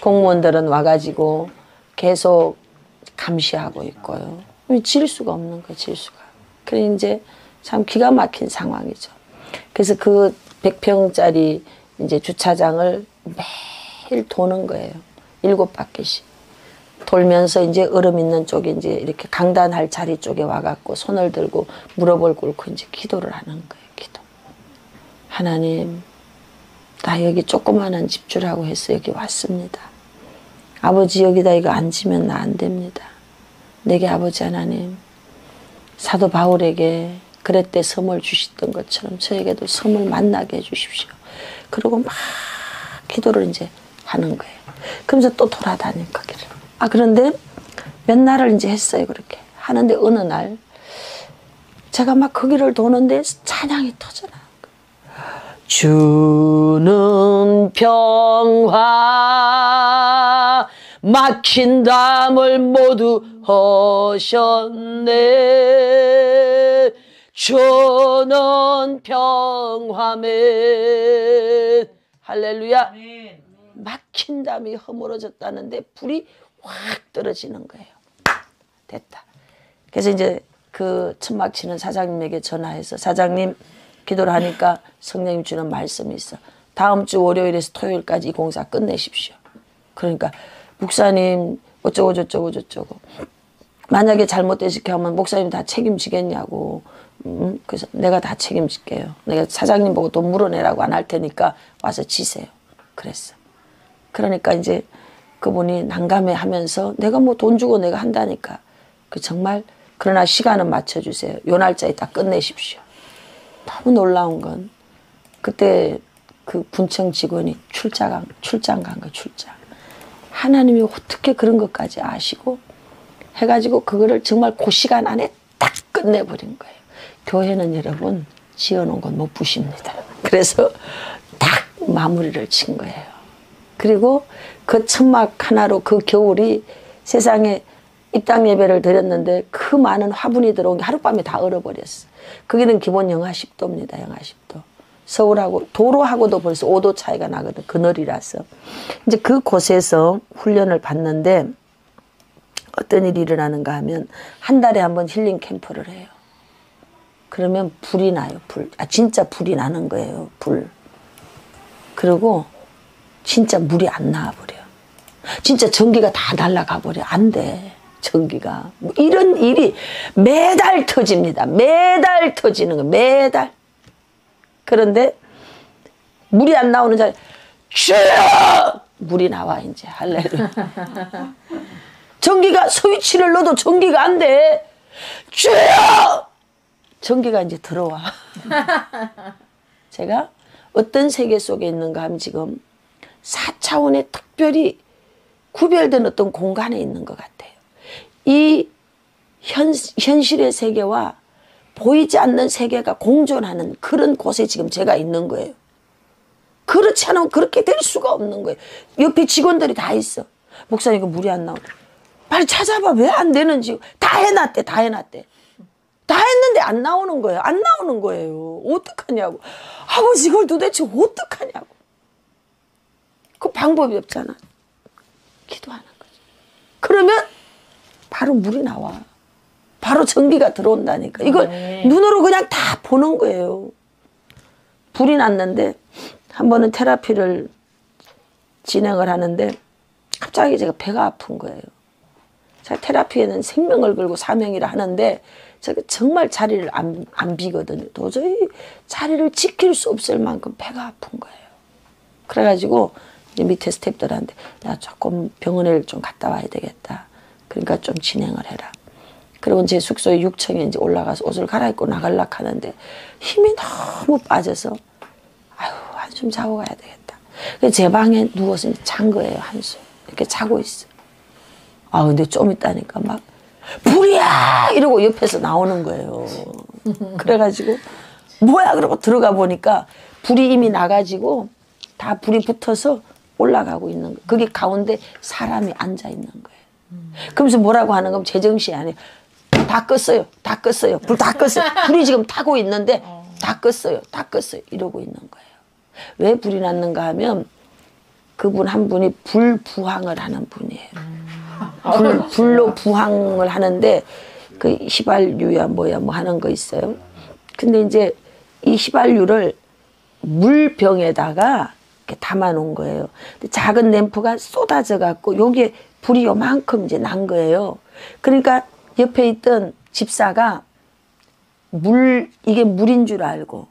공무원들은 와가지고 계속 감시하고 있고요. 질 수가 없는 거예요. 질 수가. 그래 이제 참 기가 막힌 상황이죠. 그래서 그 100평짜리 이제 주차장을 매일 도는 거예요. 7바퀴씩. 돌면서 이제 얼음 있는 쪽에 이제 이렇게 강단할 자리 쪽에 와갖고 손을 들고 무릎을 꿇고 이제 기도를 하는 거예요. 기도. 하나님, 나 여기 조그마한 집주라고 해서 여기 왔습니다. 아버지 여기다 이거 앉으면 나 안 됩니다. 내게 아버지 하나님, 사도 바울에게 그랬대 섬을 주셨던 것처럼 저에게도 섬을 만나게 해주십시오. 그러고 막 기도를 이제 하는 거예요. 그러면서 또 돌아다닐 거기를. 그런데 몇 날을 이제 했어요. 그렇게 하는데 어느 날 제가 막 거기를 도는데 찬양이 터져나는 거예요. 주는 평화 막힌 담을 모두 허셨네. 주는 평화맨. 할렐루야. 막힌 담이 허물어졌다는데 불이 확 떨어지는 거예요. 됐다. 그래서 이제 그 천막 치는 사장님에게 전화해서 사장님 기도를 하니까 성령님 주는 말씀이 있어. 다음 주 월요일에서 토요일까지 이 공사 끝내십시오. 그러니까 목사님 어쩌고 저쩌고 저쩌고 만약에 잘못되시게 하면 목사님 다 책임지겠냐고. 그래서 내가 다 책임질게요. 내가 사장님 보고 돈 물어내라고 안 할 테니까 와서 지세요. 그랬어. 그러니까 이제 그분이 난감해 하면서 내가 뭐 돈 주고 내가 한다니까. 그 정말 그러나 시간은 맞춰주세요. 요 날짜에 딱 끝내십시오. 너무 놀라운 건 그때 그 군청 직원이 출장 간 거 출장. 하나님이 어떻게 그런 것까지 아시고 해가지고 그거를 정말 그 시간 안에 딱 끝내버린 거예요. 교회는 여러분 지어놓은 건 못 부십니다. 그래서 딱 마무리를 친 거예요. 그리고 그 천막 하나로 그 겨울이 세상에 입당 예배를 드렸는데 그 많은 화분이 들어온 게 하룻밤에 다 얼어버렸어. 거기는 기본 영하 10도입니다. 영하 10도. 서울하고 도로하고도 벌써 5도 차이가 나거든. 그늘이라서. 이제 그곳에서 훈련을 받는데 어떤 일이 일어나는가 하면 한 달에 한 번 힐링 캠프를 해요. 그러면 불이 나요. 불. 진짜 불이 나는 거예요. 불. 그리고 진짜 물이 안 나와버려. 진짜 전기가 다 날아가 버려. 안 돼. 전기가. 뭐 이런 일이 매달 터집니다. 매달 터지는 거, 매달. 그런데 물이 안 나오는 자리에 주여! 물이 나와 이제. 할렐루야. 전기가 스위치를 넣어도 전기가 안 돼. 주여! 전기가 이제 들어와. 제가 어떤 세계 속에 있는가 하면 지금 4차원의 특별히 구별된 어떤 공간에 있는 것 같아요. 이 현실의 세계와 보이지 않는 세계가 공존하는 그런 곳에 지금 제가 있는 거예요. 그렇지 않으면 그렇게 될 수가 없는 거예요. 옆에 직원들이 다 있어. 목사님 이거 물이 안 나오네. 빨리 찾아봐. 왜 안 되는지. 다 해놨대. 다 해놨대. 다 했는데 안 나오는 거예요. 안 나오는 거예요. 어떡하냐고. 아버지 이걸 도대체 어떡하냐고. 그 방법이 없잖아. 기도하는 거죠. 그러면 바로 물이 나와. 바로 전기가 들어온다니까. 이걸 눈으로 그냥 다 보는 거예요. 불이 났는데 한 번은 테라피를 진행을 하는데 갑자기 제가 배가 아픈 거예요. 제가 테라피에는 생명을 걸고 사명이라 하는데 제가 정말 자리를 안 비거든요. 도저히 자리를 지킬 수 없을 만큼 배가 아픈 거예요. 그래가지고 이제 밑에 스태프들한테 야 조금 병원에 좀 갔다 와야 되겠다. 그러니까 좀 진행을 해라. 그리고 제 숙소에 6층에 이제 올라가서 옷을 갈아입고 나가려고 하는데 힘이 너무 빠져서 아유 한숨 자고 가야 되겠다. 그래서 제 방에 누워서 잔 거예요. 한숨. 이렇게 자고 있어. 아 근데 좀 있다니까 막 불이야! 이러고 옆에서 나오는 거예요. 그래가지고 뭐야? 그러고 들어가 보니까 불이 이미 나가지고 다 불이 붙어서 올라가고 있는 거예요. 거기 가운데 사람이 앉아 있는 거예요. 그러면서 뭐라고 하는 건 제정신이 아니에요. 다 껐어요. 다 껐어요. 불 다 껐어요. 불이 지금 타고 있는데 다 껐어요. 다 껐어요. 이러고 있는 거예요. 왜 불이 났는가 하면 그분 한 분이 불부항을 하는 분이에요. 불로 부항을 하는데 그 휘발유야 뭐야 뭐 하는 거 있어요. 근데 이제 이 휘발유를 물병에다가 이렇게 담아 놓은 거예요. 근데 작은 램프가 쏟아져 갖고 여기에 불이 요만큼 이제 난 거예요. 그러니까 옆에 있던 집사가 이게 물인 줄 알고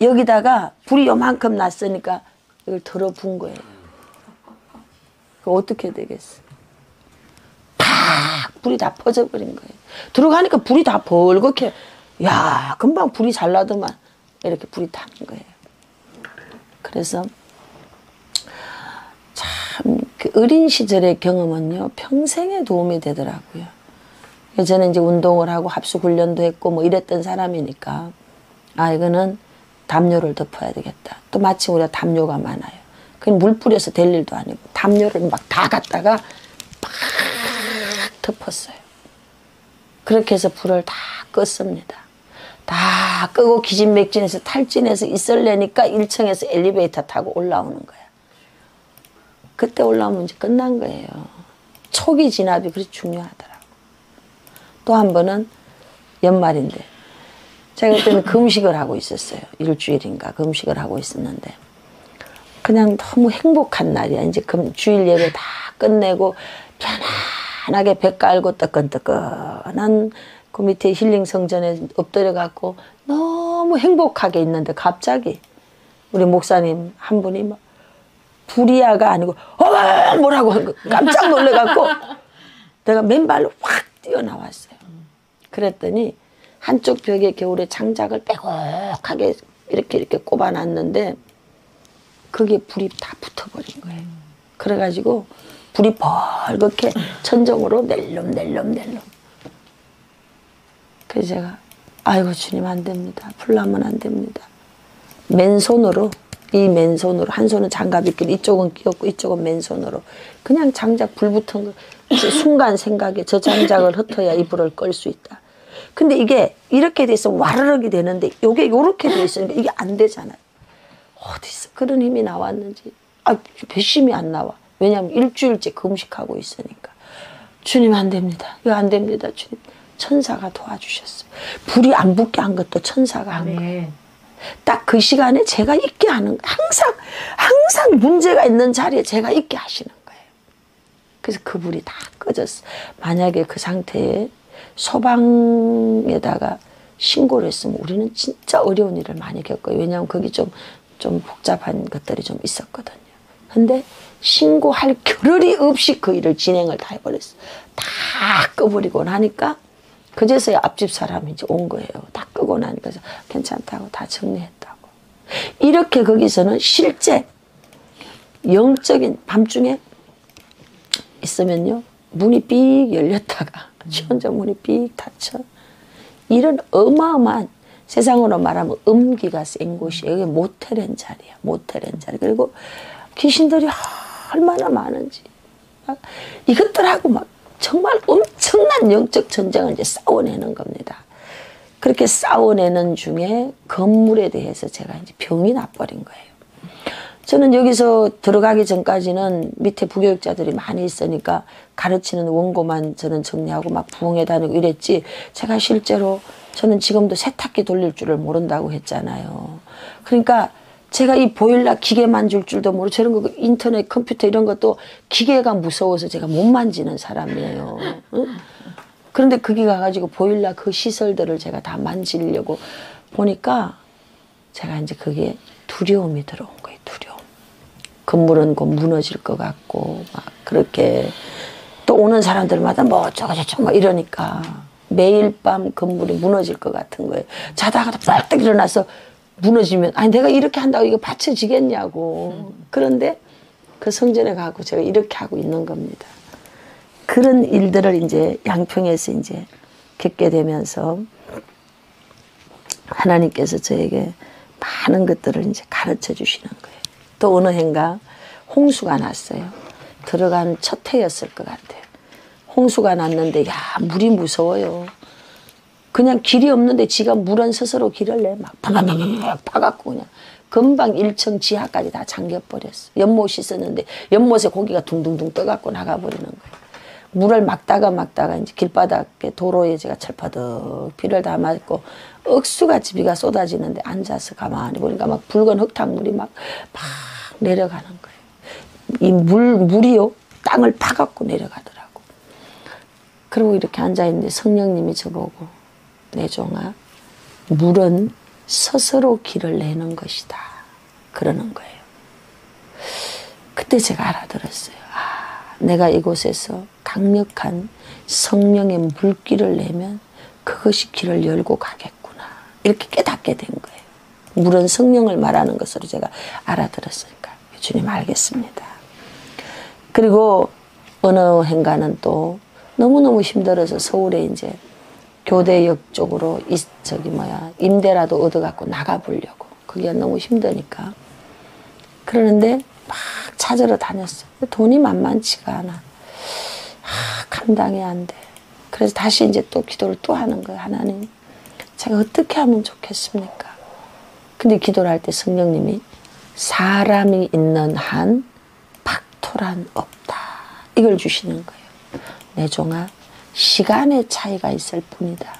여기다가 불이 요만큼 났으니까 이걸 덜어 분 거예요. 어떻게 되겠어? 팍! 불이 다 퍼져버린 거예요. 들어가니까 불이 다 벌겋게, 야, 금방 불이 잘 나더만. 이렇게 불이 타는 거예요. 그래서, 참, 그 어린 시절의 경험은요, 평생에 도움이 되더라고요. 저는 이제 운동을 하고 합숙훈련도 했고, 뭐 이랬던 사람이니까, 아, 이거는 담요를 덮어야 되겠다. 또 마침 우리가 담요가 많아요. 그냥 물 뿌려서 될 일도 아니고 담요를 막 다 갖다가 팍 덮었어요. 그렇게 해서 불을 다 껐습니다. 다 끄고 기진맥진해서 탈진해서 있을래니까 1층에서 엘리베이터 타고 올라오는 거야. 그때 올라오면 이제 끝난 거예요. 초기 진압이 그렇게 중요하더라고. 또 한 번은 연말인데 제가 그때는 금식을 하고 있었어요. 일주일인가 금식을 하고 있었는데 그냥 너무 행복한 날이야. 이제 주일 예배 다 끝내고 편안하게 배 깔고 뜨끈뜨끈한 그 밑에 힐링 성전에 엎드려 갖고 너무 행복하게 있는데 갑자기 우리 목사님 한 분이 막 불이야가 아니고 어머 뭐라고 한 거 깜짝 놀래 갖고 내가 맨발로 확 뛰어나왔어요. 그랬더니 한쪽 벽에 겨울에 장작을 빼곡하게 이렇게 꼽아놨는데 그게 불이 다 붙어버린 거예요. 그래가지고 불이 벌겋게 천정으로 낼름낼름낼름. 그래서 제가 아이고 주님 안 됩니다. 불 나면 안 됩니다. 맨손으로 이 맨손으로 한 손은 장갑이 끼고 이쪽은 끼었고 이쪽은 맨손으로 그냥 장작 불 붙은 거 순간 생각에 저 장작을 흩어야 이 불을 끌 수 있다. 근데 이게 이렇게 돼 있으면 와르르기 되는데 이게 이렇게 돼 있으니까 이게 안 되잖아요. 어디서 그런 힘이 나왔는지 배심이 안 나와. 왜냐하면 일주일째 금식하고 있으니까. 주님 안 됩니다. 이거 안 됩니다. 주님. 천사가 도와주셨어요. 불이 안 붙게 한 것도 천사가 한 거예요. 딱 그 시간에 제가 있게 하는 항상 문제가 있는 자리에 제가 있게 하시는 거예요. 그래서 그 불이 다 꺼졌어. 만약에 그 상태에 소방에다가 신고를 했으면 우리는 진짜 어려운 일을 많이 겪어요. 왜냐하면 거기 좀 복잡한 것들이 좀 있었거든요. 근데 신고할 겨를이 없이 그 일을 진행을 다 해버렸어. 다 꺼버리고 나니까 그제서야 앞집 사람이 이제 온 거예요. 다 끄고 나니까 괜찮다고 다 정리했다고. 이렇게 거기서는 실제 영적인 밤중에 있으면요. 문이 삑 열렸다가 혼자 문이 삑 닫혀. 이런 어마어마한 세상으로 말하면 음기가 센 곳이에요. 여기 모텔인 자리야. 모텔인 자리. 그리고 귀신들이 얼마나 많은지 이것들하고 막 정말 엄청난 영적 전쟁을 이제 싸워내는 겁니다. 그렇게 싸워내는 중에 건물에 대해서 제가 이제 병이 나버린 거예요. 저는 여기서 들어가기 전까지는 밑에 부교육자들이 많이 있으니까 가르치는 원고만 저는 정리하고 막 부흥회 다니고 이랬지, 제가 실제로 저는 지금도 세탁기 돌릴 줄을 모른다고 했잖아요. 그러니까 제가 이 보일러 기계 만질 줄도 모르고 저런 거 인터넷 컴퓨터 이런 것도 기계가 무서워서 제가 못 만지는 사람이에요. 응? 그런데 거기 가가지고 보일러 그 시설들을 제가 다 만지려고 보니까 제가 이제 그게 두려움이 들어온 거예요. 두려움. 건물은 곧 무너질 것 같고 막 그렇게 또 오는 사람들마다 뭐 어쩌고저쩌고 막 이러니까 매일 밤 건물이 무너질 것 같은 거예요. 자다가도 빨딱 일어나서 무너지면 아니 내가 이렇게 한다고 이거 받쳐지겠냐고. 그런데 그 성전에 가고 제가 이렇게 하고 있는 겁니다. 그런 일들을 이제 양평에서 이제 겪게 되면서 하나님께서 저에게 많은 것들을 이제 가르쳐 주시는 거예요. 또 어느 해인가 홍수가 났어요. 들어간 첫 해였을 것 같아요. 홍수가 났는데 야 물이 무서워요. 그냥 길이 없는데 지가 물은 스스로 길을 내 막 파가파가 파갖고 그냥 금방 1층 지하까지 다 잠겨버렸어. 연못 씻었는데 연못에 고기가 둥둥둥 떠갖고 나가버리는 거예요. 물을 막다가 이제 길바닥에 도로에 제가 철파덕 비를 다 맞고 억수같이 비가 쏟아지는데 앉아서 가만히 보니까 막 붉은 흙탕물이 막 내려가는 거예요. 이 물이요 땅을 파갖고 내려가더라고. 그리고 이렇게 앉아있는데 성령님이 저보고 내 종아 물은 스스로 길을 내는 것이다 그러는 거예요. 그때 제가 알아들었어요. 아, 내가 이곳에서 강력한 성령의 물길을 내면 그것이 길을 열고 가겠구나 이렇게 깨닫게 된 거예요. 물은 성령을 말하는 것으로 제가 알아들었으니까 주님 알겠습니다. 그리고 어느 행가는 또 너무너무 힘들어서 서울에 이제 교대역 쪽으로 임대라도 얻어갖고 나가보려고. 그게 너무 힘드니까. 그러는데 막 찾으러 다녔어요. 돈이 만만치가 않아. 감당이 안 돼. 그래서 다시 이제 또 기도를 또 하는 거예요. 하나님, 제가 어떻게 하면 좋겠습니까? 근데 기도를 할 때 성령님이 사람이 있는 한 박토란 없다. 이걸 주시는 거예요. 내 종아, 시간의 차이가 있을 뿐이다.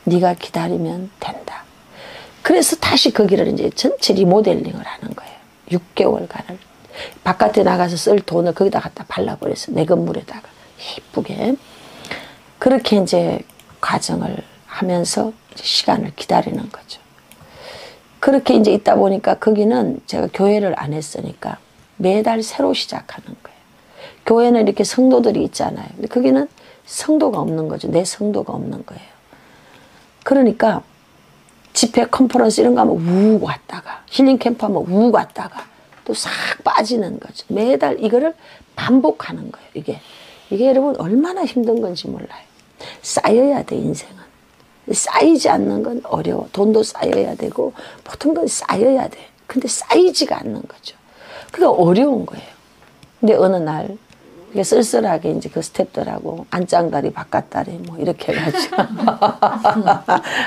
네가 기다리면 된다. 그래서 다시 거기를 이제 전체 리모델링을 하는 거예요. 6개월간을. 바깥에 나가서 쓸 돈을 거기다 갖다 발라버렸어. 내 건물에다가. 예쁘게. 그렇게 이제 과정을 하면서 시간을 기다리는 거죠. 그렇게 이제 있다 보니까 거기는 제가 교회를 안 했으니까 매달 새로 시작하는 거예요. 교회는 이렇게 성도들이 있잖아요. 근데 거기는 성도가 없는 거죠. 내 성도가 없는 거예요. 그러니까 집회 컨퍼런스 이런 거 하면 우욱 왔다가 힐링 캠프 하면 우욱 왔다가 또 싹 빠지는 거죠. 매달 이거를 반복하는 거예요. 이게 여러분 얼마나 힘든 건지 몰라요. 쌓여야 돼 인생은. 쌓이지 않는 건 어려워. 돈도 쌓여야 되고 모든 건 쌓여야 돼. 근데 쌓이지가 않는 거죠. 그게 어려운 거예요. 근데 어느 날 이게 쓸쓸하게 이제 그 스탭들하고 안짱다리 바깥다리 뭐 이렇게 해가지고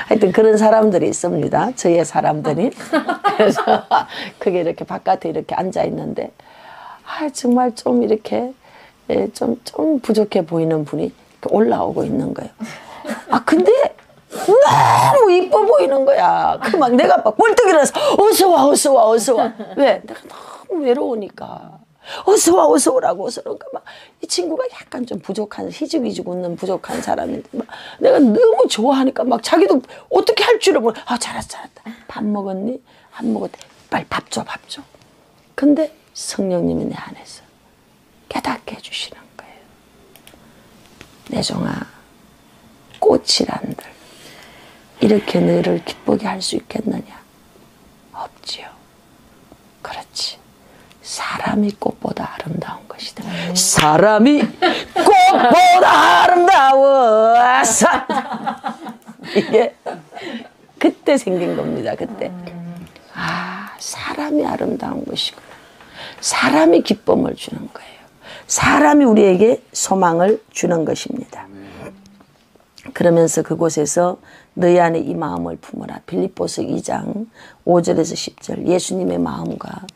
하여튼 그런 사람들이 있습니다. 저의 사람들이. 그래서 그게 이렇게 바깥에 이렇게 앉아 있는데 정말 좀 이렇게 좀 부족해 보이는 분이 이렇게 올라오고 있는 거예요. 근데 너무 이뻐 보이는 거야. 그 막 내가 막 꼴떡 일어나서 어서 와. 왜? 내가 너무 외로우니까. 어서와 어서 오라고 어서 오라고 막 이 친구가 약간 좀 부족한 희죽희죽 웃는 부족한 사람인데 막 내가 너무 좋아하니까 막 자기도 어떻게 할 줄을 몰라. 아 잘했어 잘했다. 밥 먹었니? 안 먹었대. 빨리 밥 줘 밥 줘. 근데 성령님이 내 안에서 깨닫게 해주시는 거예요. 내 종아 꽃이란들 이렇게 너희를 기쁘게 할 수 있겠느냐? 없지요. 그렇지. 사람이 꽃보다 아름다운 것이다. 사람이 꽃보다 아름다워. 이게 그때 생긴 겁니다. 그때. 아, 사람이 아름다운 것이구나. 사람이 기쁨을 주는 거예요. 사람이 우리에게 소망을 주는 것입니다. 그러면서 그곳에서 너희 안에 이 마음을 품어라. 빌립보서 2장 5절에서 10절. 예수님의 마음과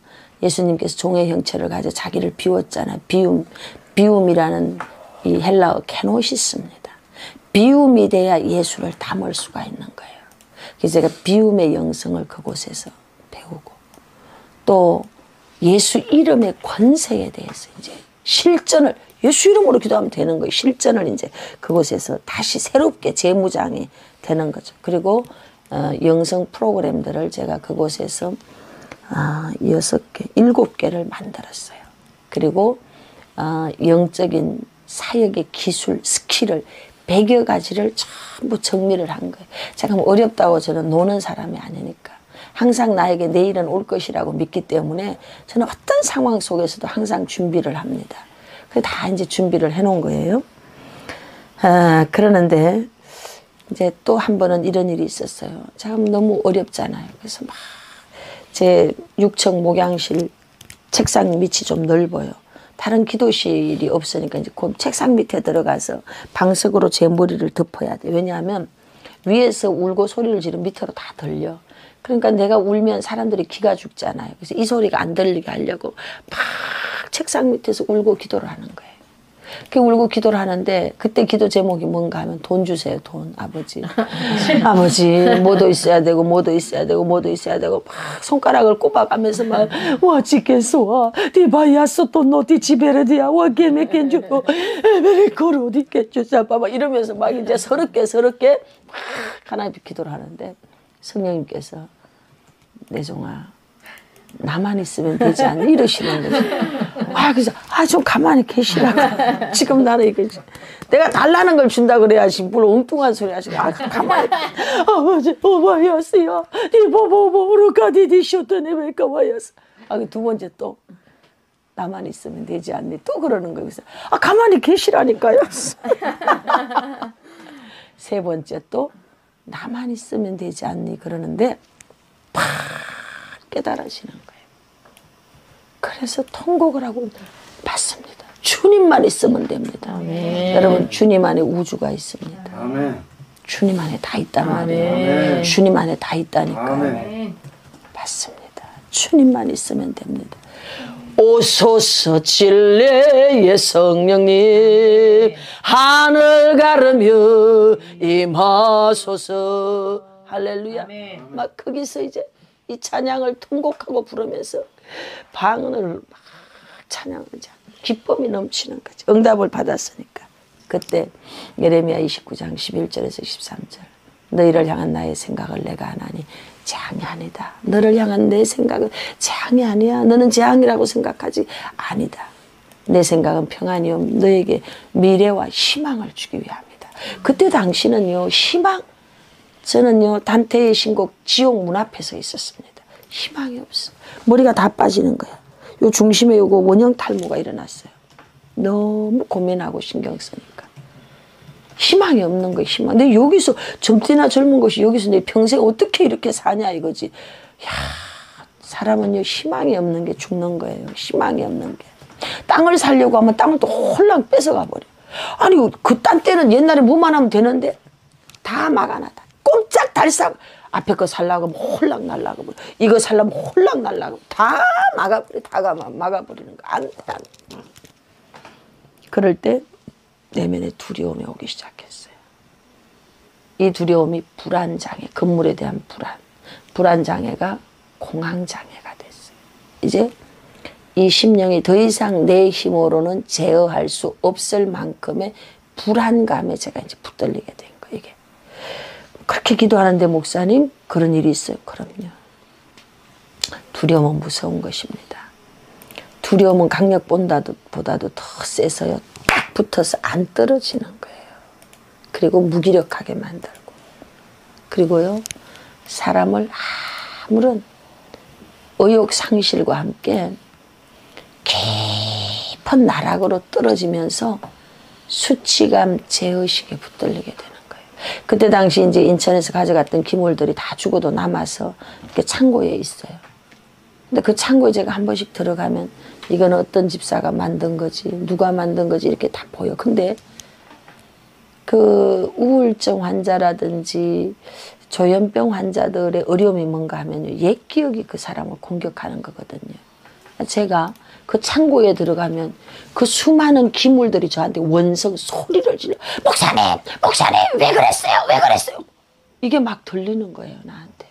예수님께서 종의 형체를 가져 자기를 비웠잖아요. 비움이라는 이 헬라어 케노시스입니다. 비움이 돼야 예수를 담을 수가 있는 거예요. 그래서 제가 비움의 영성을 그곳에서 배우고 또 예수 이름의 권세에 대해서 이제 실전을 예수 이름으로 기도하면 되는 거예요. 실전을 이제 그곳에서 다시 새롭게 재무장이 되는 거죠. 그리고 영성 프로그램들을 제가 그곳에서 6개, 7개를 만들었어요. 그리고 영적인 사역의 기술, 스킬을 100여 가지를 전부 정리를 한 거예요. 제가 뭐 어렵다고 저는 노는 사람이 아니니까. 항상 나에게 내일은 올 것이라고 믿기 때문에 저는 어떤 상황 속에서도 항상 준비를 합니다. 그래서 다 이제 준비를 해 놓은 거예요. 그러는데 이제 또 한 번은 이런 일이 있었어요. 제가 너무 어렵잖아요. 그래서 막 제 6층 목양실 책상 밑이 좀 넓어요. 다른 기도실이 없으니까 이제 그 책상 밑에 들어가서 방석으로 제 머리를 덮어야 돼. 왜냐하면 위에서 울고 소리를 지르면 밑으로 다 들려. 그러니까 내가 울면 사람들이 기가 죽잖아요. 그래서 이 소리가 안 들리게 하려고 막 책상 밑에서 울고 기도를 하는 거예요. 그 울고 기도를 하는데 그때 기도 제목이 뭔가 하면 돈 주세요. 돈. 아버지. 아버지 뭐도 있어야 되고 뭐도 있어야 되고 뭐도 있어야 되고 막 손가락을 꼽아가면서 막 와 지겠어 와 디바야소 돈노 디치베르디야 와 게메켄주고 에베리코로 디케주사바 막 이러면서 막 이제 서럽게 막 하나님 기도를 하는데 성령님께서 내 종아 나만 있으면 되지 않니? 이러시는 거죠. 그래서, 좀 가만히 계시라고. 지금 나는 이거지. 내가 달라는 걸 준다 그래야지. 뭘 엉뚱한 소리 하시고. 가만히. 아버지, 오바야스야. 니보보보로가디디쇼트네 웨카와야스. 두 번째 또, 나만 있으면 되지 않니? 또 그러는 거예요. 그래서, 가만히 계시라니까요. 세 번째 또, 나만 있으면 되지 않니? 그러는데, 팍 깨달아지는 거예요. 그래서 통곡을 하고 받습니다. 주님만 있으면 됩니다. 아멘. 여러분 주님 안에 우주가 있습니다. 아멘. 주님 안에 다 있단 말이에요. 주님 안에 다 있다니까요. 받습니다. 주님만 있으면 됩니다. 오소서 진리의 성령님 하늘 가르며 임하소서. 할렐루야. 아멘. 막 거기서 이제 이 찬양을 통곡하고 부르면서 방언을 막 찬양하자. 기쁨이 넘치는 거지. 응답을 받았으니까. 그때 예레미야 29장 11절에서 13절. 너희를 향한 나의 생각을 내가 하나니 재앙이 아니다. 너를 향한 내 생각은 재앙이 아니야. 너는 재앙이라고 생각하지 아니다. 내 생각은 평안이요 너에게 미래와 희망을 주기 위함이다. 그때 당시는요 희망 저는요 단테의 신곡 지옥 문 앞에 서 있었습니다. 희망이 없어. 머리가 다 빠지는 거야. 요 중심에 요거 원형 탈모가 일어났어요. 너무 고민하고 신경 쓰니까. 희망이 없는 거야 희망. 근데 여기서 젊디나 젊은 것이 여기서 내 평생 어떻게 이렇게 사냐 이거지. 야 사람은요 희망이 없는 게 죽는 거예요. 희망이 없는 게. 땅을 살려고 하면 땅을 또 홀랑 뺏어가 버려. 아니 그 딴 때는 옛날에 뭐만 하면 되는데 다 막아놔다. 꼼짝달싹 앞에 거 살라고 하면 홀락 날라가 버려. 이거 살려면 홀락 날라가 다 막아버려. 다 막아버리는 거. 안 돼, 안 돼. 그럴 때 내면에 두려움이 오기 시작했어요. 이 두려움이 불안장애, 건물에 대한 불안장애가 공황장애가 됐어요. 이제 이 심령이 더 이상 내 힘으로는 제어할 수 없을 만큼의 불안감에 제가 이제 붙들리게 된 거예요. 이게 그렇게 기도하는데 목사님 그런 일이 있어요. 그럼요. 두려움은 무서운 것입니다. 두려움은 강력보다도 더 세서요. 딱 붙어서 안 떨어지는 거예요. 그리고 무기력하게 만들고 그리고요 사람을 아무런 의욕 상실과 함께 깊은 나락으로 떨어지면서 수치감 제어식에 붙들리게 되는 거예요. 그때 당시 이제 인천에서 가져갔던 기물들이 다 죽어도 남아서 이렇게 창고에 있어요. 근데 그 창고에 제가 한 번씩 들어가면 이건 어떤 집사가 만든 거지, 누가 만든 거지 이렇게 다 보여. 근데 그 우울증 환자라든지 조현병 환자들의 어려움이 뭔가 하면요. 옛 기억이 그 사람을 공격하는 거거든요. 제가 그 창고에 들어가면 그 수많은 기물들이 저한테 원성 소리를 질러 목사님 왜 그랬어요 이게 막 들리는 거예요. 나한테.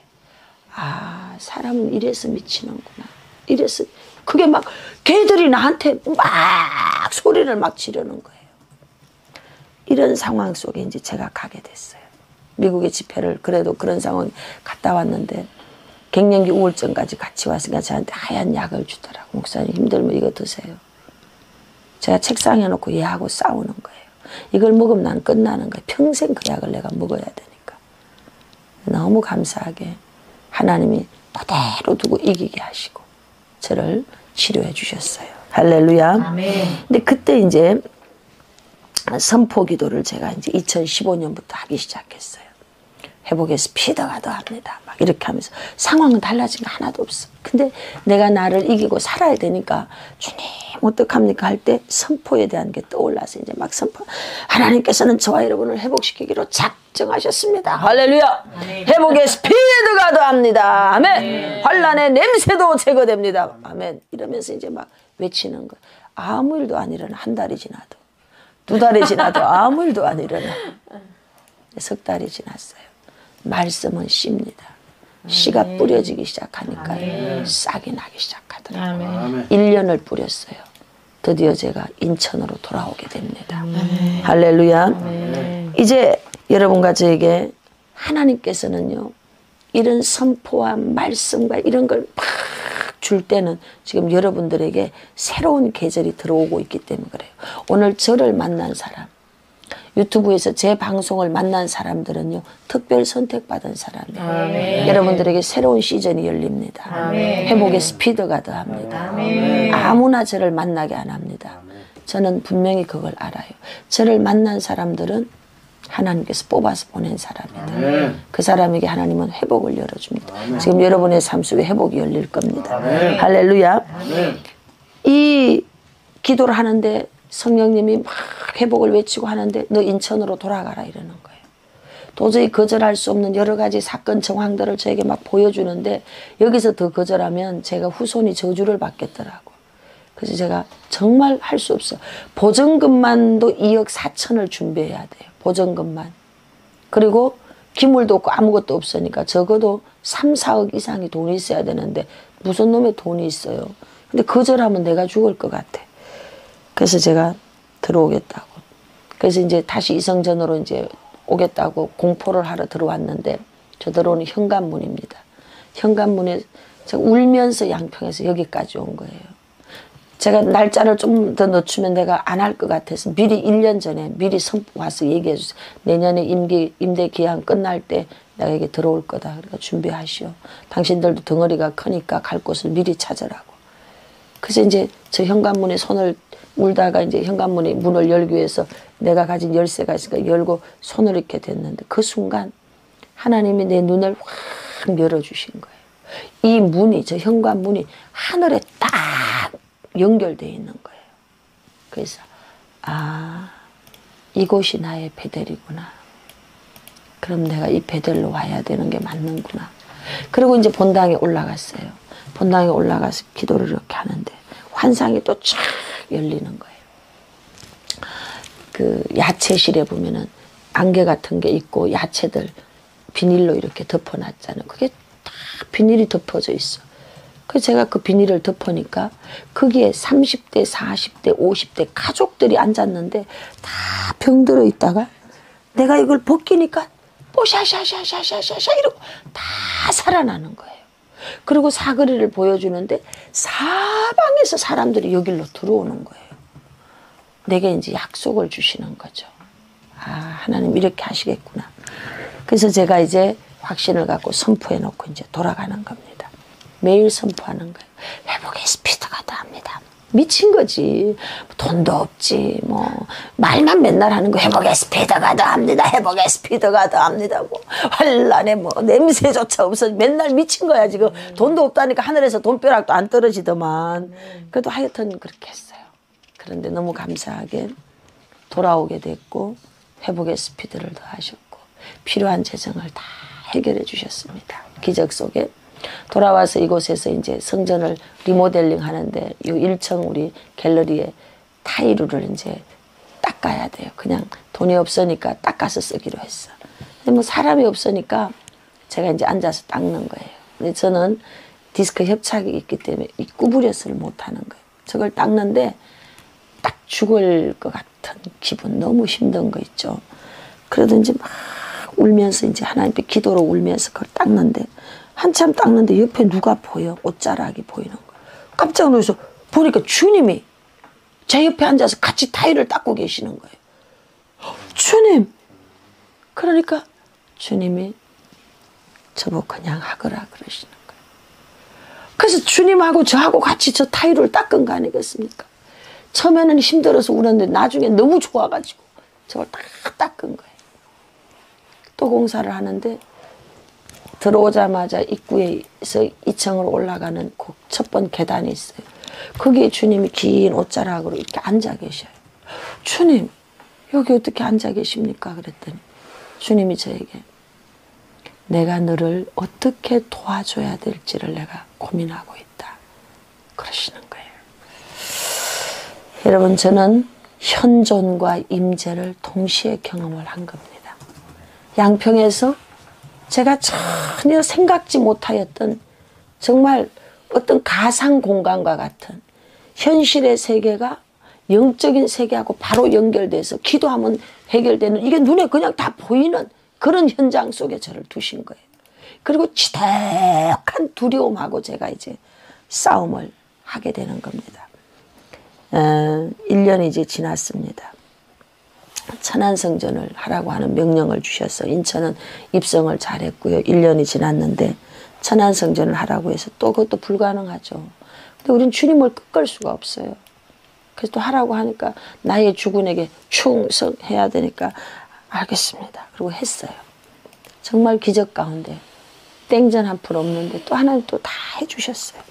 아 사람은 이래서 미치는구나. 이래서 그게 막 걔들이 나한테 막 소리를 막 지르는 거예요. 이런 상황 속에 이제 제가 가게 됐어요. 미국의 집회를 그래도 그런 상황에 갔다 왔는데 갱년기 우울증까지 같이 왔으니까 저한테 하얀 약을 주더라고. 목사님 힘들면 이거 드세요. 제가 책상에 놓고 얘하고 싸우는 거예요. 이걸 먹으면 난 끝나는 거예요. 평생 그 약을 내가 먹어야 되니까. 너무 감사하게 하나님이 그대로 두고 이기게 하시고 저를 치료해 주셨어요. 할렐루야. 아멘. 근데 그때 이제 선포 기도를 제가 이제 2015년부터 하기 시작했어요. 회복의 스피드가 더합니다. 막 이렇게 하면서 상황은 달라진 게 하나도 없어. 근데 내가 나를 이기고 살아야 되니까 주님 어떡합니까 할 때 선포에 대한 게 떠올라서 이제 막 선포. 하나님께서는 저와 여러분을 회복시키기로 작정하셨습니다. 할렐루야. 아멘. 회복의 스피드가 더합니다. 아멘. 환난의 냄새도 제거됩니다. 아멘. 이러면서 이제 막 외치는 거예요. 아무 일도 안 일어나. 한 달이 지나도. 두 달이 지나도 아무 일도 안 일어나. 석 달이 지났어요. 말씀은 씨입니다. 씨가 뿌려지기 시작하니까 싹이 나기 시작하더라고요. 1년을 뿌렸어요. 드디어 제가 인천으로 돌아오게 됩니다. 할렐루야. 이제 여러분과 저에게 하나님께서는요. 이런 선포와 말씀과 이런 걸 막 줄 때는 지금 여러분들에게 새로운 계절이 들어오고 있기 때문에 그래요. 오늘 저를 만난 사람, 유튜브에서 제 방송을 만난 사람들은요. 특별 선택받은 사람이에요. 아멘. 여러분들에게 새로운 시즌이 열립니다. 아멘. 회복의 스피드가 더합니다. 아멘. 아무나 저를 만나게 안 합니다. 저는 분명히 그걸 알아요. 저를 만난 사람들은 하나님께서 뽑아서 보낸 사람이다. 아멘. 그 사람에게 하나님은 회복을 열어줍니다. 아멘. 지금 여러분의 삶 속에 회복이 열릴 겁니다. 아멘. 할렐루야. 아멘. 이 기도를 하는데 성령님이 막 회복을 외치고 하는데 너 인천으로 돌아가라 이러는 거예요. 도저히 거절할 수 없는 여러 가지 사건 정황들을 저에게 막 보여주는데 여기서 더 거절하면 제가 후손이 저주를 받겠더라고. 그래서 제가 정말 할 수 없어. 보증금만도 2억 4천을 준비해야 돼요. 보증금만. 그리고 기물도 없고 아무것도 없으니까 적어도 3, 4억 이상이 돈이 있어야 되는데 무슨 놈의 돈이 있어요. 근데 거절하면 내가 죽을 것 같아. 그래서 제가 들어오겠다고. 그래서 이제 다시 이성전으로 이제 오겠다고 공포를 하러 들어왔는데 저 들어오는 현관문입니다. 현관문에 제가 울면서 양평에서 여기까지 온 거예요. 제가 날짜를 좀 더 늦추면 내가 안 할 것 같아서 미리 1년 전에 미리 와서 얘기해 주세요. 내년에 임대 기한 끝날 때 내가 여기 들어올 거다. 그러니까 준비하시오. 당신들도 덩어리가 크니까 갈 곳을 미리 찾으라고. 그래서 이제 저 현관문에 손을 울다가 이제 현관문이 문을 열기 위해서 내가 가진 열쇠가 있으니까 열고 손을 이렇게 댔는데 그 순간 하나님이 내 눈을 확 열어주신 거예요. 이 문이, 저 현관문이 하늘에 딱 연결되어 있는 거예요. 그래서 아, 이곳이 나의 베델이구나. 그럼 내가 이 베델로 와야 되는 게 맞는구나. 그리고 이제 본당에 올라갔어요. 본당에 올라가서 기도를 이렇게 하는데 환상이 또 쫙 열리는 거예요. 그 야채실에 보면은 안개 같은 게 있고 야채들 비닐로 이렇게 덮어놨잖아요. 그게 다 비닐이 덮어져 있어. 그래서 제가 그 비닐을 덮으니까 거기에 30대, 40대, 50대 가족들이 앉았는데 다 병들어 있다가 내가 이걸 벗기니까 뽀샤샤샤샤샤샤 이러고 다 살아나는 거예요. 그리고 사거리를 보여주는데 사방에서 사람들이 여기로 들어오는 거예요. 내게 이제 약속을 주시는 거죠. 아, 하나님 이렇게 하시겠구나. 그래서 제가 이제 확신을 갖고 선포해 놓고 이제 돌아가는 겁니다. 매일 선포하는 거예요. 회복의 스피드가 더합니다. 미친 거지. 돈도 없지. 뭐 말만 맨날 하는 거. 회복의 스피드가 더합니다. 회복의 스피드가 더합니다. 뭐 환란에 뭐 냄새조차 없어. 맨날 미친 거야 지금. 돈도 없다니까 하늘에서 돈벼락도 안 떨어지더만. 그래도 하여튼 그렇게 했어요. 그런데 너무 감사하게 돌아오게 됐고 회복의 스피드를 더하셨고 필요한 재정을 다 해결해 주셨습니다. 기적 속에 돌아와서 이곳에서 이제 성전을 리모델링 하는데 이 1층 우리 갤러리에 타일을 이제 닦아야 돼요. 그냥 돈이 없으니까 닦아서 쓰기로 했어. 근데 뭐 사람이 없으니까 제가 이제 앉아서 닦는 거예요. 근데 저는 디스크 협착이 있기 때문에 이 구부려서를 못 하는 거예요. 저걸 닦는데 딱 죽을 것 같은 기분, 너무 힘든 거 있죠. 그래도 이제 막 울면서 이제 하나님께 기도로 울면서 그걸 닦는데 한참 닦는데 옆에 누가 보여? 옷자락이 보이는 거예요. 깜짝 놀라서 보니까 주님이 제 옆에 앉아서 같이 타일을 닦고 계시는 거예요. 주님! 그러니까 주님이 저보고 그냥 하거라 그러시는 거예요. 그래서 주님하고 저하고 같이 저 타일을 닦은 거 아니겠습니까? 처음에는 힘들어서 울었는데 나중에 너무 좋아가지고 저걸 다 닦은 거예요. 또 공사를 하는데 들어오자마자 입구에서 2층으로 올라가는 그 첫 번 계단이 있어요. 거기에 주님이 긴 옷자락으로 이렇게 앉아 계셔요. 주님, 여기 어떻게 앉아 계십니까? 그랬더니 주님이 저에게 내가 너를 어떻게 도와줘야 될지를 내가 고민하고 있다. 그러시는 거예요. 여러분, 저는 현존과 임재를 동시에 경험을 한 겁니다. 양평에서 제가 전혀 생각지 못하였던 정말 어떤 가상 공간과 같은 현실의 세계가 영적인 세계하고 바로 연결돼서 기도하면 해결되는, 이게 눈에 그냥 다 보이는 그런 현장 속에 저를 두신 거예요. 그리고 지독한 두려움하고 제가 이제 싸움을 하게 되는 겁니다. 1년이 이제 지났습니다. 천안성전을 하라고 하는 명령을 주셔서 인천은 입성을 잘했고요. 1년이 지났는데 천안성전을 하라고 해서 또 그것도 불가능하죠. 근데 우린 주님을 꺾을 수가 없어요. 그래서 또 하라고 하니까 나의 주군에게 충성해야 되니까 알겠습니다. 그리고 했어요. 정말 기적 가운데 땡전 한 푼 없는데 또 하나님 또 다 해주셨어요.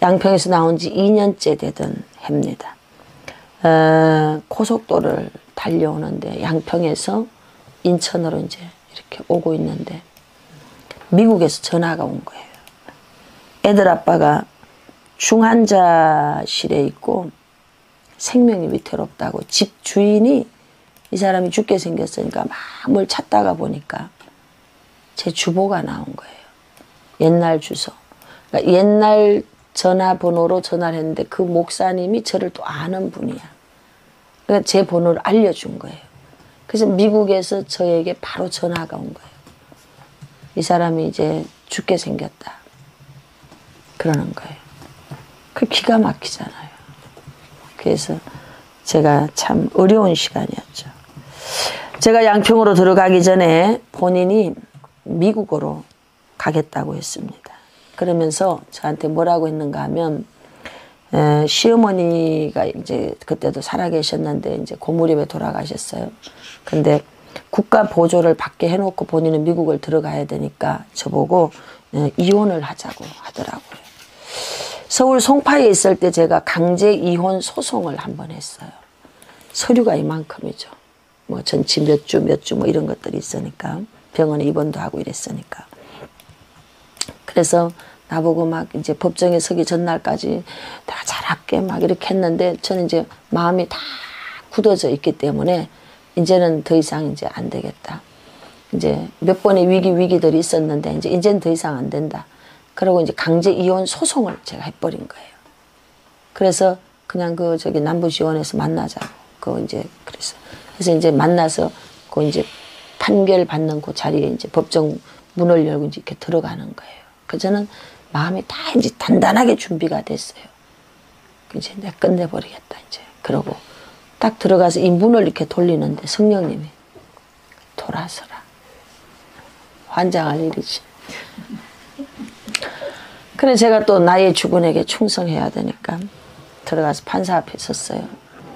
양평에서 나온 지 2년째 되던 해입니다. 고속도로를 달려오는데 양평에서 인천으로 이제 이렇게 오고 있는데 미국에서 전화가 온 거예요. 애들 아빠가 중환자실에 있고 생명이 위태롭다고, 집 주인이 이 사람이 죽게 생겼으니까 막 뭘 찾다가 보니까 제 주보가 나온 거예요. 옛날 주소. 그러니까 옛날 전화번호로 전화를 했는데 그 목사님이 저를 또 아는 분이야. 그러니까 제 번호를 알려준 거예요. 그래서 미국에서 저에게 바로 전화가 온 거예요. 이 사람이 이제 죽게 생겼다. 그러는 거예요. 그 기가 막히잖아요. 그래서 제가 참 어려운 시간이었죠. 제가 양평으로 들어가기 전에 본인이 미국으로 가겠다고 했습니다. 그러면서 저한테 뭐라고 했는가 하면, 시어머니가 이제 그때도 살아계셨는데 이제 고무렵에 돌아가셨어요. 근데 국가 보조를 받게 해놓고 본인은 미국을 들어가야 되니까 저보고 이혼을 하자고 하더라고요. 서울 송파에 있을 때 제가 강제 이혼 소송을 한번 했어요. 서류가 이만큼이죠. 뭐 전치 몇 주 뭐 이런 것들이 있으니까 병원에 입원도 하고 이랬으니까. 그래서 나보고 막 이제 법정에 서기 전날까지 내가 잘할게 막 이렇게 했는데 저는 이제 마음이 다 굳어져 있기 때문에 이제는 더 이상 이제 안 되겠다. 이제 몇 번의 위기들이 있었는데 이제는 더 이상 안 된다. 그러고 이제 강제 이혼 소송을 제가 해버린 거예요. 그래서 그냥 그 저기 남부지원에서 만나자고. 그래서 이제 만나서 그 이제 판결 받는 그 자리에 이제 법정 문을 열고 이제 이렇게 들어가는 거예요. 그래서 저는 마음이 다 이제 단단하게 준비가 됐어요. 이제 내가 끝내버리겠다 이제. 그러고 딱 들어가서 이 문을 이렇게 돌리는데 성령님이 돌아서라. 환장할 일이지. 그래 제가 또 나의 주군에게 충성해야 되니까 들어가서 판사 앞에 섰어요.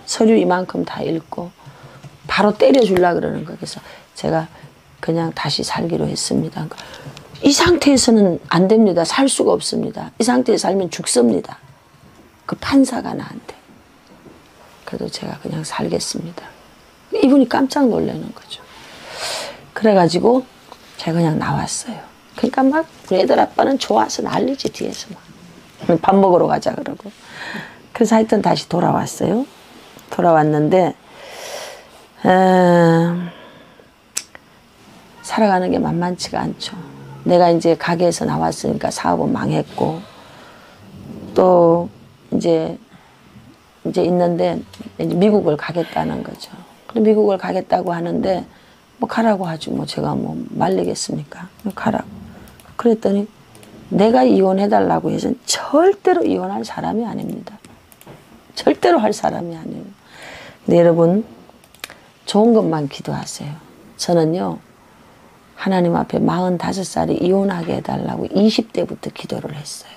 서류 이만큼 다 읽고 바로 때려주려고 그러는 거예요. 그래서 제가 그냥 다시 살기로 했습니다. 이 상태에서는 안 됩니다. 살 수가 없습니다. 이 상태에서 살면 죽습니다. 그 판사가 나한테. 그래도 제가 그냥 살겠습니다. 이분이 깜짝 놀라는 거죠. 그래가지고 제가 그냥 나왔어요. 그러니까 막 우리 애들 아빠는 좋아서 난리지 뒤에서 막. 밥 먹으러 가자 그러고. 그래서 하여튼 다시 돌아왔어요. 돌아왔는데 살아가는 게 만만치가 않죠. 내가 이제 가게에서 나왔으니까 사업은 망했고 또 이제 있는데 이제 미국을 가겠다는 거죠. 미국을 가겠다고 하는데 뭐 가라고 하죠. 뭐 제가 뭐 말리겠습니까? 가라고. 그랬더니 내가 이혼해달라고 해서 절대로 이혼할 사람이 아닙니다. 절대로 할 사람이 아니에요. 근데 여러분 좋은 것만 기도하세요. 저는요 하나님 앞에 45살이 이혼하게 해달라고 20대부터 기도를 했어요.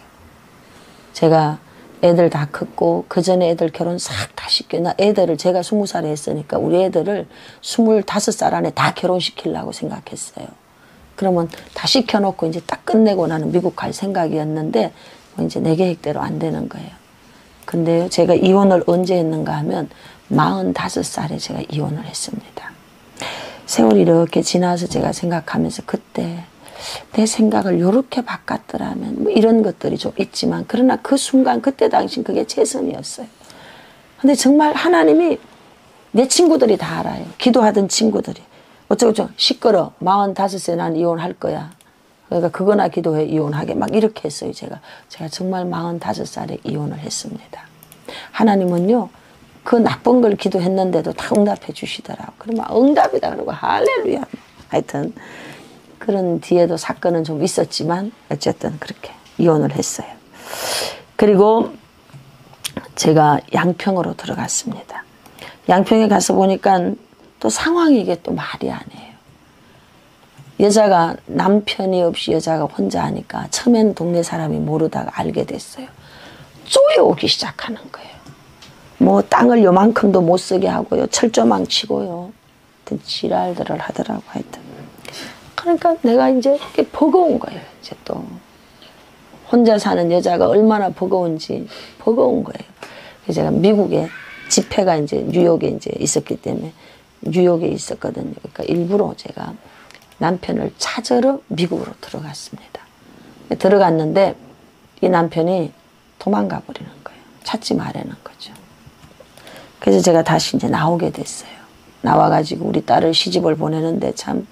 제가 애들 다 컸고 그 전에 애들 결혼 싹 다 시켜. 나 애들을 제가 20살에 했으니까 우리 애들을 25살 안에 다 결혼시키려고 생각했어요. 그러면 다 시켜놓고 이제 딱 끝내고 나는 미국 갈 생각이었는데 뭐 이제 내 계획대로 안 되는 거예요. 근데요 제가 이혼을 언제 했는가 하면 45살에 제가 이혼을 했습니다. 세월이 이렇게 지나서 제가 생각하면서 그때 내 생각을 이렇게 바꿨더라면 뭐 이런 것들이 좀 있지만 그러나 그 순간 그때 당시 그게 최선이었어요. 근데 정말 하나님이 내 친구들이 다 알아요. 기도하던 친구들이 어쩌고저쩌고 시끄러 45세 난 이혼할 거야. 그러니까 그거나 기도해 이혼하게 막 이렇게 했어요. 제가 정말 45살에 이혼을 했습니다. 하나님은요 그 나쁜 걸 기도했는데도 다 응답해 주시더라고. 그러면 응답이다 그러고 할렐루야. 하여튼 그런 뒤에도 사건은 좀 있었지만 어쨌든 그렇게 이혼을 했어요. 그리고 제가 양평으로 들어갔습니다. 양평에 가서 보니까 또 상황이 이게 또 말이 아니에요. 여자가 남편이 없이 여자가 혼자 하니까 처음엔 동네 사람이 모르다가 알게 됐어요. 쪼여오기 시작하는 거예요. 뭐 땅을 요만큼도 못 쓰게 하고요. 철조망 치고요. 지랄들을 하더라고 하여튼. 그러니까 내가 이제 버거운 거예요. 이제 또 혼자 사는 여자가 얼마나 버거운지 버거운 거예요. 그래서 제가 미국에 집회가 이제 뉴욕에 이제 있었기 때문에 뉴욕에 있었거든요. 그러니까 일부러 제가 남편을 찾으러 미국으로 들어갔습니다. 들어갔는데 이 남편이 도망가 버리는 거예요. 찾지 말라는 거죠. 그래서 제가 다시 이제 나오게 됐어요. 나와가지고 우리 딸을 시집을 보내는데 참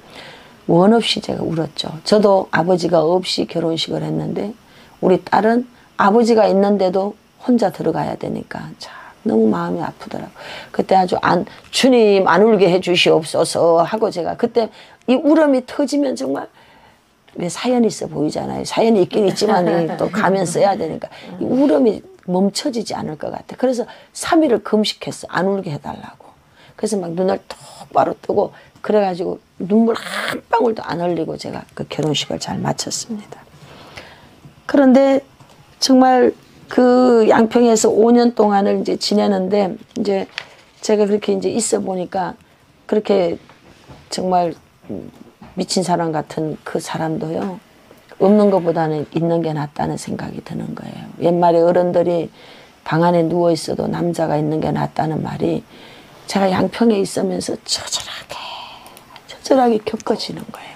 원 없이 제가 울었죠. 저도 아버지가 없이 결혼식을 했는데 우리 딸은 아버지가 있는데도 혼자 들어가야 되니까 참 너무 마음이 아프더라고요. 그때 아주 주님 안 울게 해주시옵소서 하고 제가 그때 이 울음이 터지면 정말 왜 사연이 있어 보이잖아요. 사연이 있긴 있지만 또 가면 써야 되니까 이 울음이 멈춰지지 않을 것 같아. 그래서 3일을 금식했어. 안 울게 해달라고. 그래서 막 눈을 똑바로 뜨고 그래가지고 눈물 한 방울도 안 흘리고 제가 그 결혼식을 잘 마쳤습니다. 그런데 정말 그 양평에서 5년 동안을 이제 지내는데 이제 제가 그렇게 이제 있어 보니까 그렇게 정말 미친 사람 같은 그 사람도요. 없는 것보다는 있는 게 낫다는 생각이 드는 거예요. 옛말에 어른들이 방 안에 누워 있어도 남자가 있는 게 낫다는 말이 제가 양평에 있으면서 처절하게 겪어지는 거예요.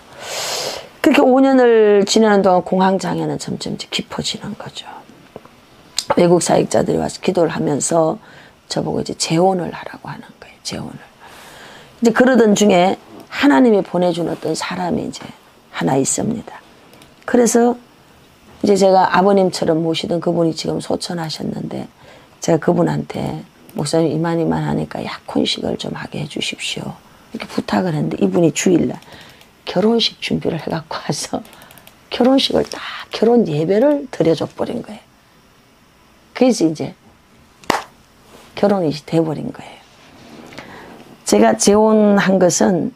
그렇게 5년을 지내는 동안 공황장애는 점점 깊어지는 거죠. 외국 사역자들이 와서 기도를 하면서 저보고 이제 재혼을 하라고 하는 거예요. 재혼을. 이제 그러던 중에 하나님이 보내준 어떤 사람이 이제 하나 있습니다. 그래서 이제 제가 아버님처럼 모시던 그분이 지금 소천하셨는데 제가 그분한테 목사님 이만 하니까 약혼식을 좀 하게 해주십시오. 이렇게 부탁을 했는데 이분이 주일날 결혼식 준비를 해갖고 와서 결혼식을 딱 결혼 예배를 드려줘 버린 거예요. 그래서 이제 결혼이 돼버린 거예요. 제가 재혼한 것은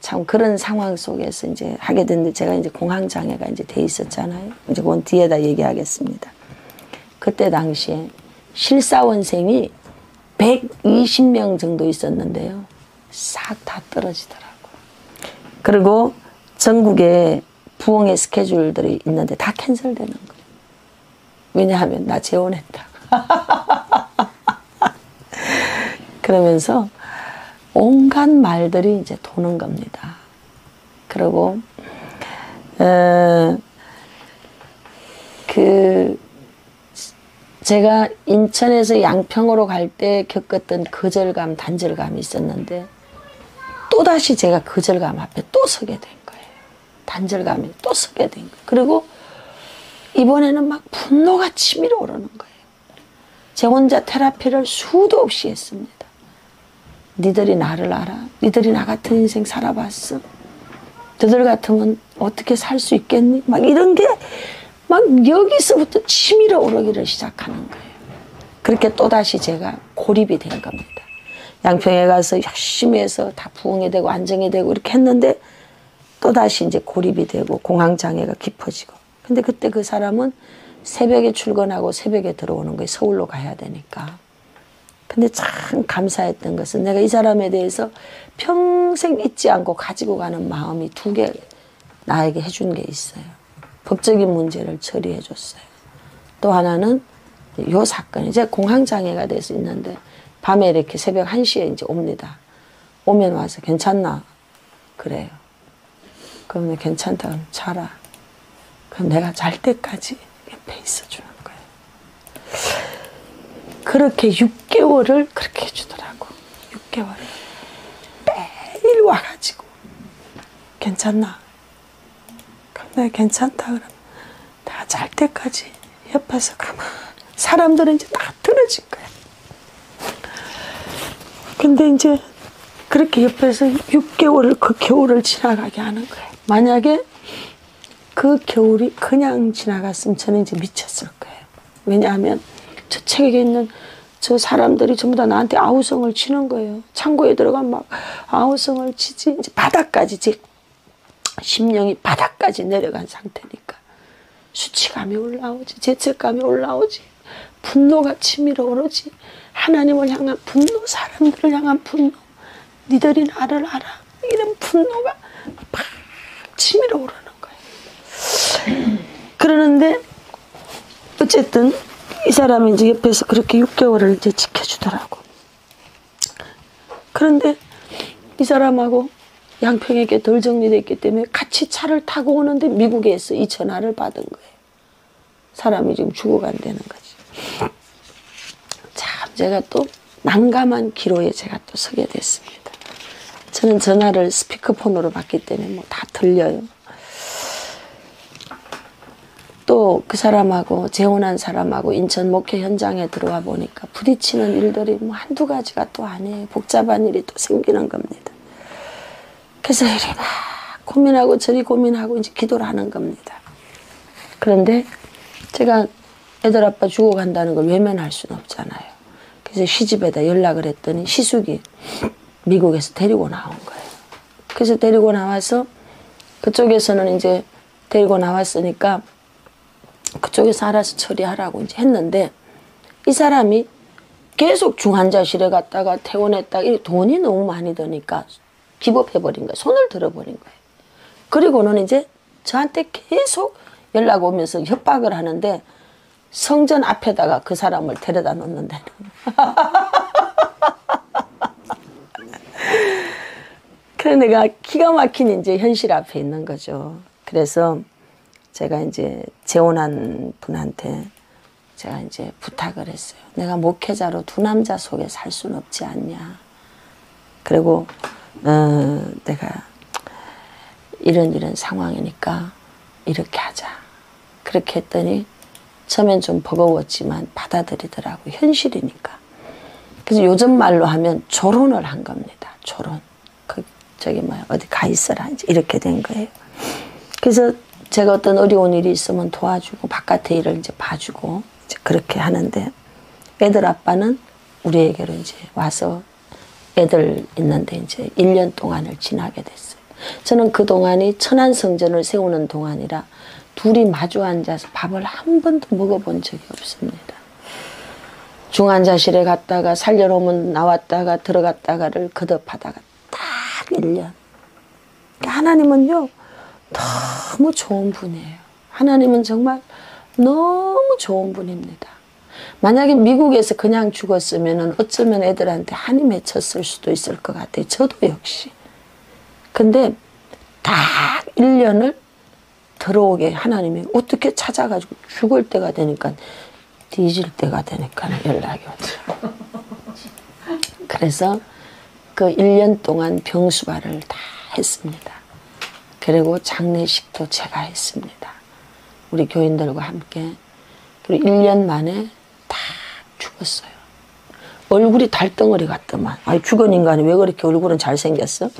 참 그런 상황 속에서 이제 하게 됐는데 제가 이제 공황장애가 이제 돼 있었잖아요. 이제 그건 뒤에다 얘기하겠습니다. 그때 당시에 실사원생이 120명 정도 있었는데요. 싹 다 떨어지더라고. 그리고 전국에 부흥의 스케줄들이 있는데 다 캔슬되는 거예요. 왜냐하면 나 재혼했다. 그러면서 온갖 말들이 이제 도는 겁니다. 그리고 제가 인천에서 양평으로 갈 때 겪었던 거절감, 단절감이 있었는데 또다시 제가 거절감 앞에 또 서게 된 거예요. 단절감에 또 서게 된 거예요. 그리고 이번에는 막 분노가 치밀어 오르는 거예요. 제 혼자 테라피를 수도 없이 했습니다. 니들이 나를 알아? 니들이 나 같은 인생 살아봤어? 너들 같으면 어떻게 살 수 있겠니? 막 이런 게 막 여기서부터 치밀어 오르기를 시작하는 거예요. 그렇게 또다시 제가 고립이 된 겁니다. 양평에 가서 열심히 해서 다 부흥이 되고 안정이 되고 이렇게 했는데 또다시 이제 고립이 되고 공황장애가 깊어지고. 근데 그때 그 사람은 새벽에 출근하고 새벽에 들어오는 거예요. 서울로 가야 되니까. 근데 참 감사했던 것은 내가 이 사람에 대해서 평생 잊지 않고 가지고 가는 마음이 두 개 나에게 해준 게 있어요. 법적인 문제를 처리해 줬어요. 또 하나는 요 사건, 이제 공황장애가 돼서 있는데 밤에 이렇게 새벽 1시에 이제 옵니다. 오면 와서 괜찮나? 그래요. 그럼 괜찮다. 그럼 자라. 그럼 내가 잘 때까지 옆에 있어주는 거예요. 그렇게 6개월을 그렇게 해주더라고. 6개월을. 매일 와가지고 괜찮나? 그럼 내가 괜찮다 그러면 내가 잘 때까지 옆에서 가만. 사람들은 이제 다 틀어진 거야. 근데 이제 그렇게 옆에서 6개월을 그 겨울을 지나가게 하는 거예요. 만약에 그 겨울이 그냥 지나갔으면 저는 이제 미쳤을 거예요. 왜냐하면 저 책에 있는 저 사람들이 전부 다 나한테 아우성을 치는 거예요. 창고에 들어가면 막 아우성을 치지. 이제 바닥까지, 제 심령이 바닥까지 내려간 상태니까 수치감이 올라오지, 죄책감이 올라오지, 분노가 치밀어 오르지. 하나님을 향한 분노, 사람들을 향한 분노, 니들이 나를 알아, 이런 분노가 팍 치밀어 오르는 거예요. 그러는데 어쨌든 이 사람이 이제 옆에서 그렇게 6개월을 이제 지켜주더라고. 그런데 이 사람하고 양평에게 덜 정리됐기 때문에 같이 차를 타고 오는데 미국에서 이 전화를 받은 거예요. 사람이 지금 죽어간다는 거지. 참 제가 또 난감한 기로에 제가 또 서게 됐습니다. 저는 전화를 스피커폰으로 받기 때문에 뭐 다 들려요. 또 그 사람하고 재혼한 사람하고 인천 목회 현장에 들어와 보니까 부딪히는 일들이 뭐 한두 가지가 또 아니에요. 복잡한 일이 또 생기는 겁니다. 그래서 이리 막 고민하고 저리 고민하고 이제 기도를 하는 겁니다. 그런데 제가 애들 아빠 죽어간다는 걸 외면할 수는 없잖아요. 그래서 시집에다 연락을 했더니 시숙이 미국에서 데리고 나온 거예요. 그래서 데리고 나와서 그쪽에서는 이제 데리고 나왔으니까 그쪽에서 알아서 처리하라고 이제 했는데 이 사람이 계속 중환자실에 갔다가 퇴원했다가 이 돈이 너무 많이 드니까 기법해버린 거예요. 손을 들어버린 거예요. 그리고는 이제 저한테 계속 연락 오면서 협박을 하는데 성전 앞에다가 그 사람을 데려다 놓는다는 그래서 내가 기가 막힌 이제 현실 앞에 있는 거죠. 그래서 제가 이제 재혼한 분한테 제가 이제 부탁을 했어요. 내가 목회자로 두 남자 속에 살 수는 없지 않냐. 그리고 내가 이런 상황이니까 이렇게 하자. 그렇게 했더니 처음엔 좀 버거웠지만 받아들이더라고. 현실이니까. 그래서 요즘 말로 하면 조론을 한 겁니다. 조론. 어디 가 있어라. 이제 이렇게 된 거예요. 그래서 제가 어떤 어려운 일이 있으면 도와주고 바깥의 일을 이제 봐주고 이제 그렇게 하는데 애들 아빠는 우리에게로 이제 와서 애들 있는데 이제 1년 동안을 지나게 됐어요. 저는 그 동안이 천안성전을 세우는 동안이라 둘이 마주 앉아서 밥을 한 번도 먹어본 적이 없습니다. 중환자실에 갔다가 살려놓으면 나왔다가 들어갔다가를 거듭하다가 딱 1년. 하나님은요 너무 좋은 분이에요. 하나님은 정말 너무 좋은 분입니다. 만약에 미국에서 그냥 죽었으면 어쩌면 애들한테 한이 맺혔을 수도 있을 것 같아요. 저도 역시. 근데 딱 1년을 들어오게 하나님이 어떻게 찾아가지고 죽을 때가 되니까 뒤질 때가 되니까 연락이 오죠. 그래서 그 1년 동안 병수발을 다 했습니다. 그리고 장례식도 제가 했습니다. 우리 교인들과 함께. 그리고 1년 만에 다 죽었어요. 얼굴이 달덩어리 같더만. 아니 죽은 인간이 왜 그렇게 얼굴은 잘생겼어?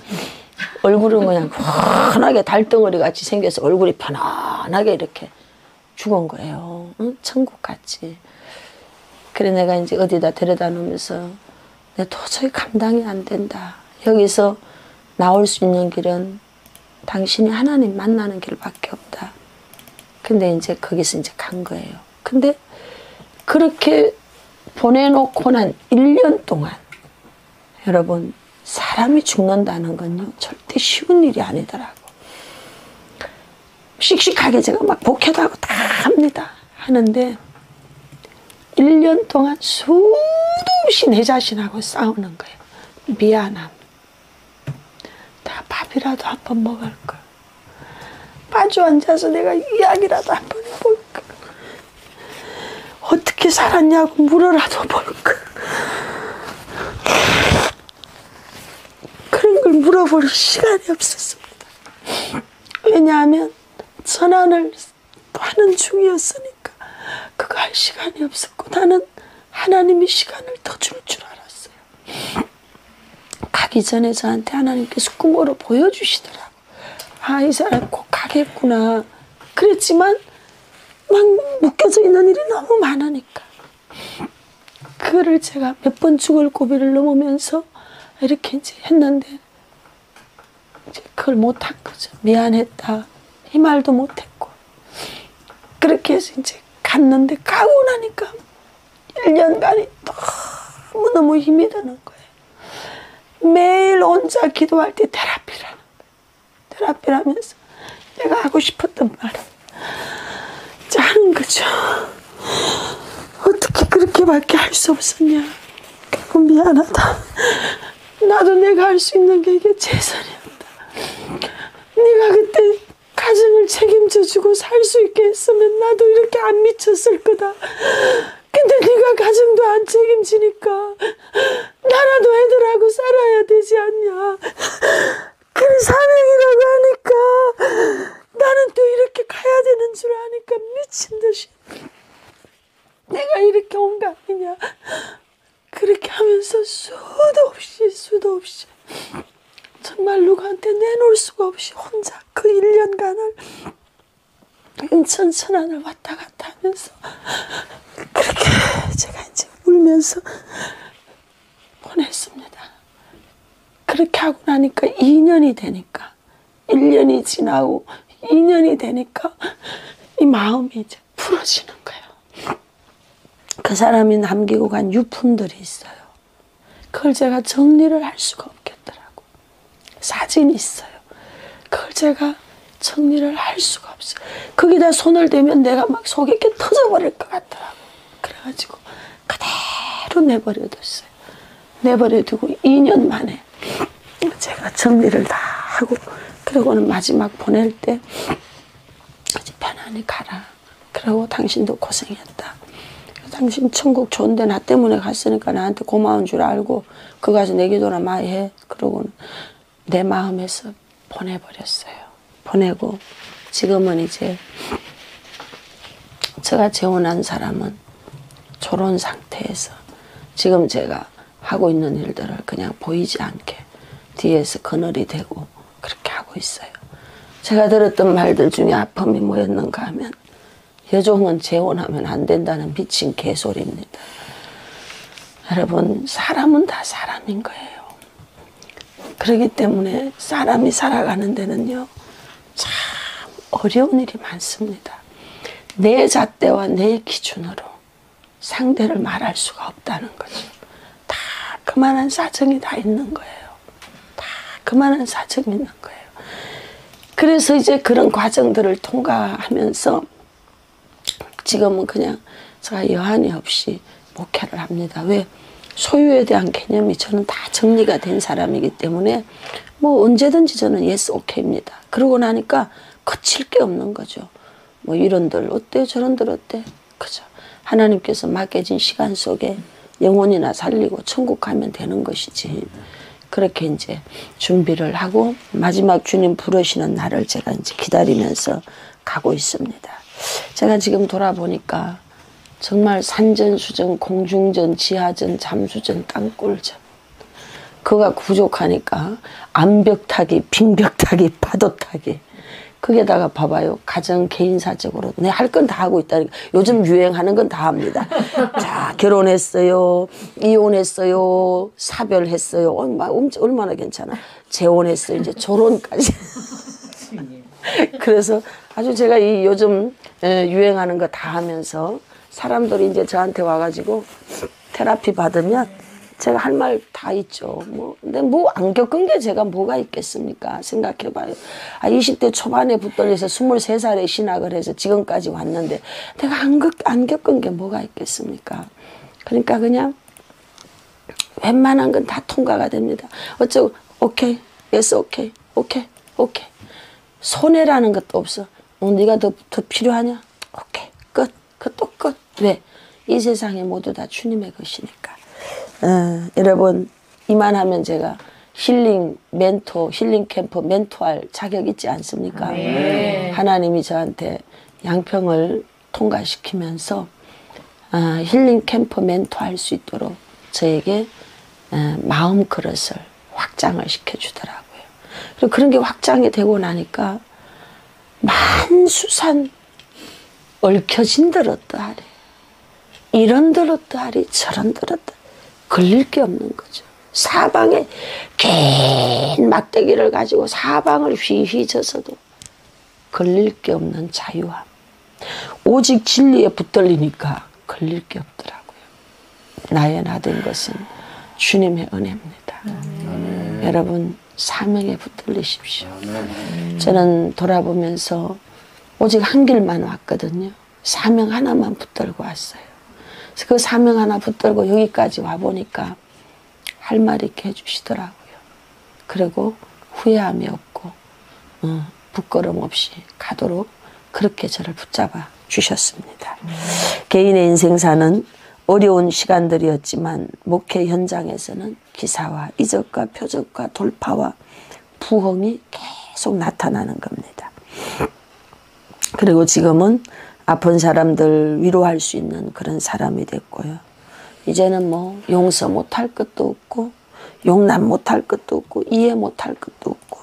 얼굴은 그냥 환하게 달덩어리 같이 생겨서 얼굴이 편안하게 이렇게 죽은 거예요. 응? 천국같이. 그래 내가 이제 어디다 데려다 놓으면서 내가 도저히 감당이 안 된다. 여기서 나올 수 있는 길은 당신이 하나님 만나는 길밖에 없다. 근데 이제 거기서 이제 간 거예요. 근데 그렇게 보내놓고 난 1년 동안 여러분 사람이 죽는다는 건요 절대 쉬운 일이 아니더라고. 씩씩하게 제가 막 복회도 다 합니다. 하는데 1년 동안 수도 없이 내 자신하고 싸우는 거예요. 미안함. 내가 밥이라도 한번 먹을 걸. 마주 앉아서 내가 이야기라도 한번 해볼 걸. 어떻게 살았냐고 물어라도 볼 걸. 그런 걸 물어볼 시간이 없었습니다. 왜냐하면 전환을 하는 중이었으니까 그거 할 시간이 없었고 나는 하나님이 시간을 더 줄 줄 알았어요. 가기 전에 저한테 하나님께서 꿈으로 보여주시더라고. 아, 이 사람 꼭 가겠구나. 그랬지만 막 묶여져 있는 일이 너무 많으니까 그거를 제가 몇 번 죽을 고비를 넘으면서 이렇게 이제 했는데 이제 그걸 못한 거죠. 미안했다. 이 말도 못했고 그렇게 해서 이제 갔는데 가고 나니까 1년간이 너무너무 힘이 드는 거예요. 매일 혼자 기도할 때 테라피라는 거예요. 테라피라면서 내가 하고 싶었던 말을 하는 거죠. 어떻게 그렇게밖에 할 수 없었냐. 결국 미안하다. 나도 내가 할 수 있는 게 이게 최선이었다. 네가 그때 가정을 책임져주고 살 수 있게 했으면 나도 이렇게 안 미쳤을 거다. 근데 네가 가정도 안 책임지니까 나라도 애들하고 살아야 되지 않냐. 그래 사명이라고 하니까 나는 또 이렇게 가야 되는 줄 아니까 미친 듯이 내가 이렇게 온 거 아니냐. 그렇게 하면서 수도 없이 정말 누구한테 내놓을 수가 없이 혼자 그 1년간을 인천 천안을 왔다 갔다 하면서 그렇게 제가 이제 울면서 보냈습니다. 그렇게 하고 나니까 2년이 되니까 1년이 지나고 2년이 되니까 이 마음이 이제 풀어지는 거예요. 그 사람이 남기고 간 유품들이 있어요. 그걸 제가 정리를 할 수가 없겠더라고. 사진이 있어요. 그걸 제가 정리를 할 수가 없어요. 거기다 손을 대면 내가 막 속이 이렇게 터져버릴 것 같더라고. 그래가지고 그대로 내버려뒀어요. 내버려두고 2년 만에 제가 정리를 다 하고 그러고는 마지막 보낼 때 이제 편안히 가라. 그러고 당신도 고생했다. 당신 천국 좋은데 나 때문에 갔으니까 나한테 고마운 줄 알고 그 가서 내 기도나 많이 해. 그러고는 내 마음에서 보내버렸어요. 보내고 지금은 이제 제가 재혼한 사람은 저런 상태에서 지금 제가 하고 있는 일들을 그냥 보이지 않게 뒤에서 그늘이 되고 그렇게 하고 있어요. 제가 들었던 말들 중에 아픔이 뭐였는가 하면 여종은 재혼하면 안 된다는 미친 개소리입니다. 여러분, 사람은 다 사람인 거예요. 그렇기 때문에 사람이 살아가는 데는요 참 어려운 일이 많습니다. 내 잣대와 내 기준으로 상대를 말할 수가 없다는 거죠. 다 그만한 사정이 다 있는 거예요. 다 그만한 사정이 있는 거예요. 그래서 이제 그런 과정들을 통과하면서 지금은 그냥 제가 여한이 없이 목회를 합니다. 왜? 소유에 대한 개념이 저는 다 정리가 된 사람이기 때문에 뭐 언제든지 저는 예스 오케이입니다. 그러고 나니까 거칠 게 없는 거죠. 뭐 이런들 어때 저런들 어때 그죠. 하나님께서 맡겨진 시간 속에 영혼이나 살리고 천국 가면 되는 것이지. 그렇게 이제 준비를 하고 마지막 주님 부르시는 날을 제가 이제 기다리면서 가고 있습니다. 제가 지금 돌아보니까 정말 산전, 수전, 공중전, 지하전, 잠수전, 땅굴전 그거가 부족하니까 암벽 타기, 빙벽 타기, 파도 타기 거기에다가 봐봐요. 가정 개인사적으로 내 할 건 다 하고 있다니까. 요즘 유행하는 건 다 합니다. 자, 결혼했어요. 이혼했어요. 사별했어요. 얼마나 괜찮아. 재혼했어요. 이제 결혼까지. 그래서 아주 제가 이 요즘 유행하는 거 다 하면서 사람들이 이제 저한테 와가지고 테라피 받으면 제가 할 말 다 있죠. 근데 뭐 안 겪은 게 제가 뭐가 있겠습니까? 생각해봐요. 20대 초반에 붙들려서 23살에 신학을 해서 지금까지 왔는데 내가 안 겪은 게 뭐가 있겠습니까? 그러니까 그냥 웬만한 건 다 통과가 됩니다. 어쩌고 오케이, 예스 오케이, 오케이, 오케이. 손해라는 것도 없어. 네가 더 필요하냐? 오케이, 끝. 그것도 끝. 왜? 이 세상에 모두 다 주님의 것이니까. 여러분 이만하면 제가 힐링 멘토, 힐링 캠프 멘토할 자격 있지 않습니까? 네. 하나님이 저한테 양평을 통과시키면서 힐링 캠프 멘토할 수 있도록 저에게 마음 그릇을 확장을 시켜주더라고요. 그리고 그런 게 확장이 되고 나니까 만수산 얽혀진들 어떠하리, 이런들 어떠하리, 저런들 어떠하리 걸릴 게 없는 거죠. 사방에 긴 막대기를 가지고 사방을 휘휘 져서도 걸릴 게 없는 자유함. 오직 진리에 붙들리니까 걸릴 게 없더라고요. 나의 나 된 것은 주님의 은혜입니다. 아멘. 여러분 사명에 붙들리십시오. 아멘. 저는 돌아보면서 오직 한 길만 왔거든요. 사명 하나만 붙들고 왔어요. 그래서 그 사명 하나 붙들고 여기까지 와보니까 할 말 있게 해주시더라고요. 그리고 후회함이 없고 부끄럼 없이 가도록 그렇게 저를 붙잡아 주셨습니다. 개인의 인생사는 어려운 시간들이었지만 목회 현장에서는 기사와 이적과 표적과 돌파와 부흥이 계속 나타나는 겁니다. 그리고 지금은 아픈 사람들 위로할 수 있는 그런 사람이 됐고요. 이제는 뭐 용서 못할 것도 없고 용납 못할 것도 없고 이해 못할 것도 없고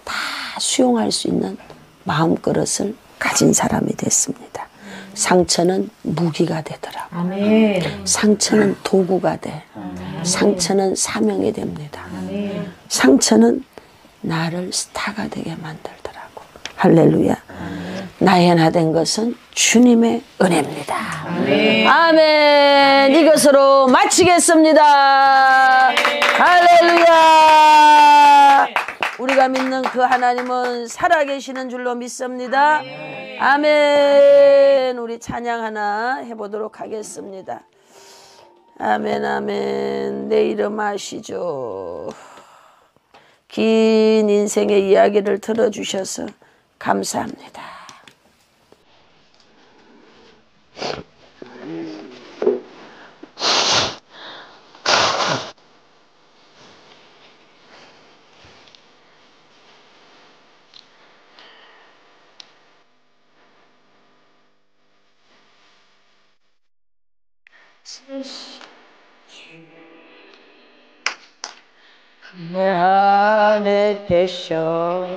다 수용할 수 있는 마음그릇을 가진 사람이 됐습니다. 상처는 무기가 되더라고요. 아멘. 상처는 도구가 돼. 아멘. 상처는 사명이 됩니다. 아멘. 상처는 나를 스타가 되게 만들더라고. 할렐루야. 아멘. 나의 나 된 것은 주님의 은혜입니다. 아멘. 아멘. 이것으로 마치겠습니다. 아멘. 할렐루야. 우리가 믿는 그 하나님은 살아계시는 줄로 믿습니다. 아멘. 아멘. 우리 찬양 하나 해보도록 하겠습니다. 아멘 아멘. 내 이름 아시죠. 긴 인생의 이야기를 들어주셔서 감사합니다. 내 안에 계셔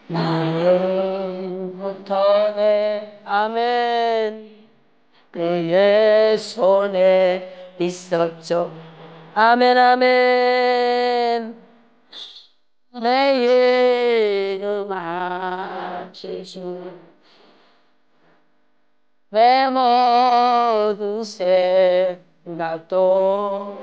나로부터 내 아멘 그의 손에 있었죠 아멘 아멘 내 이름 하시주 내 모든 생각도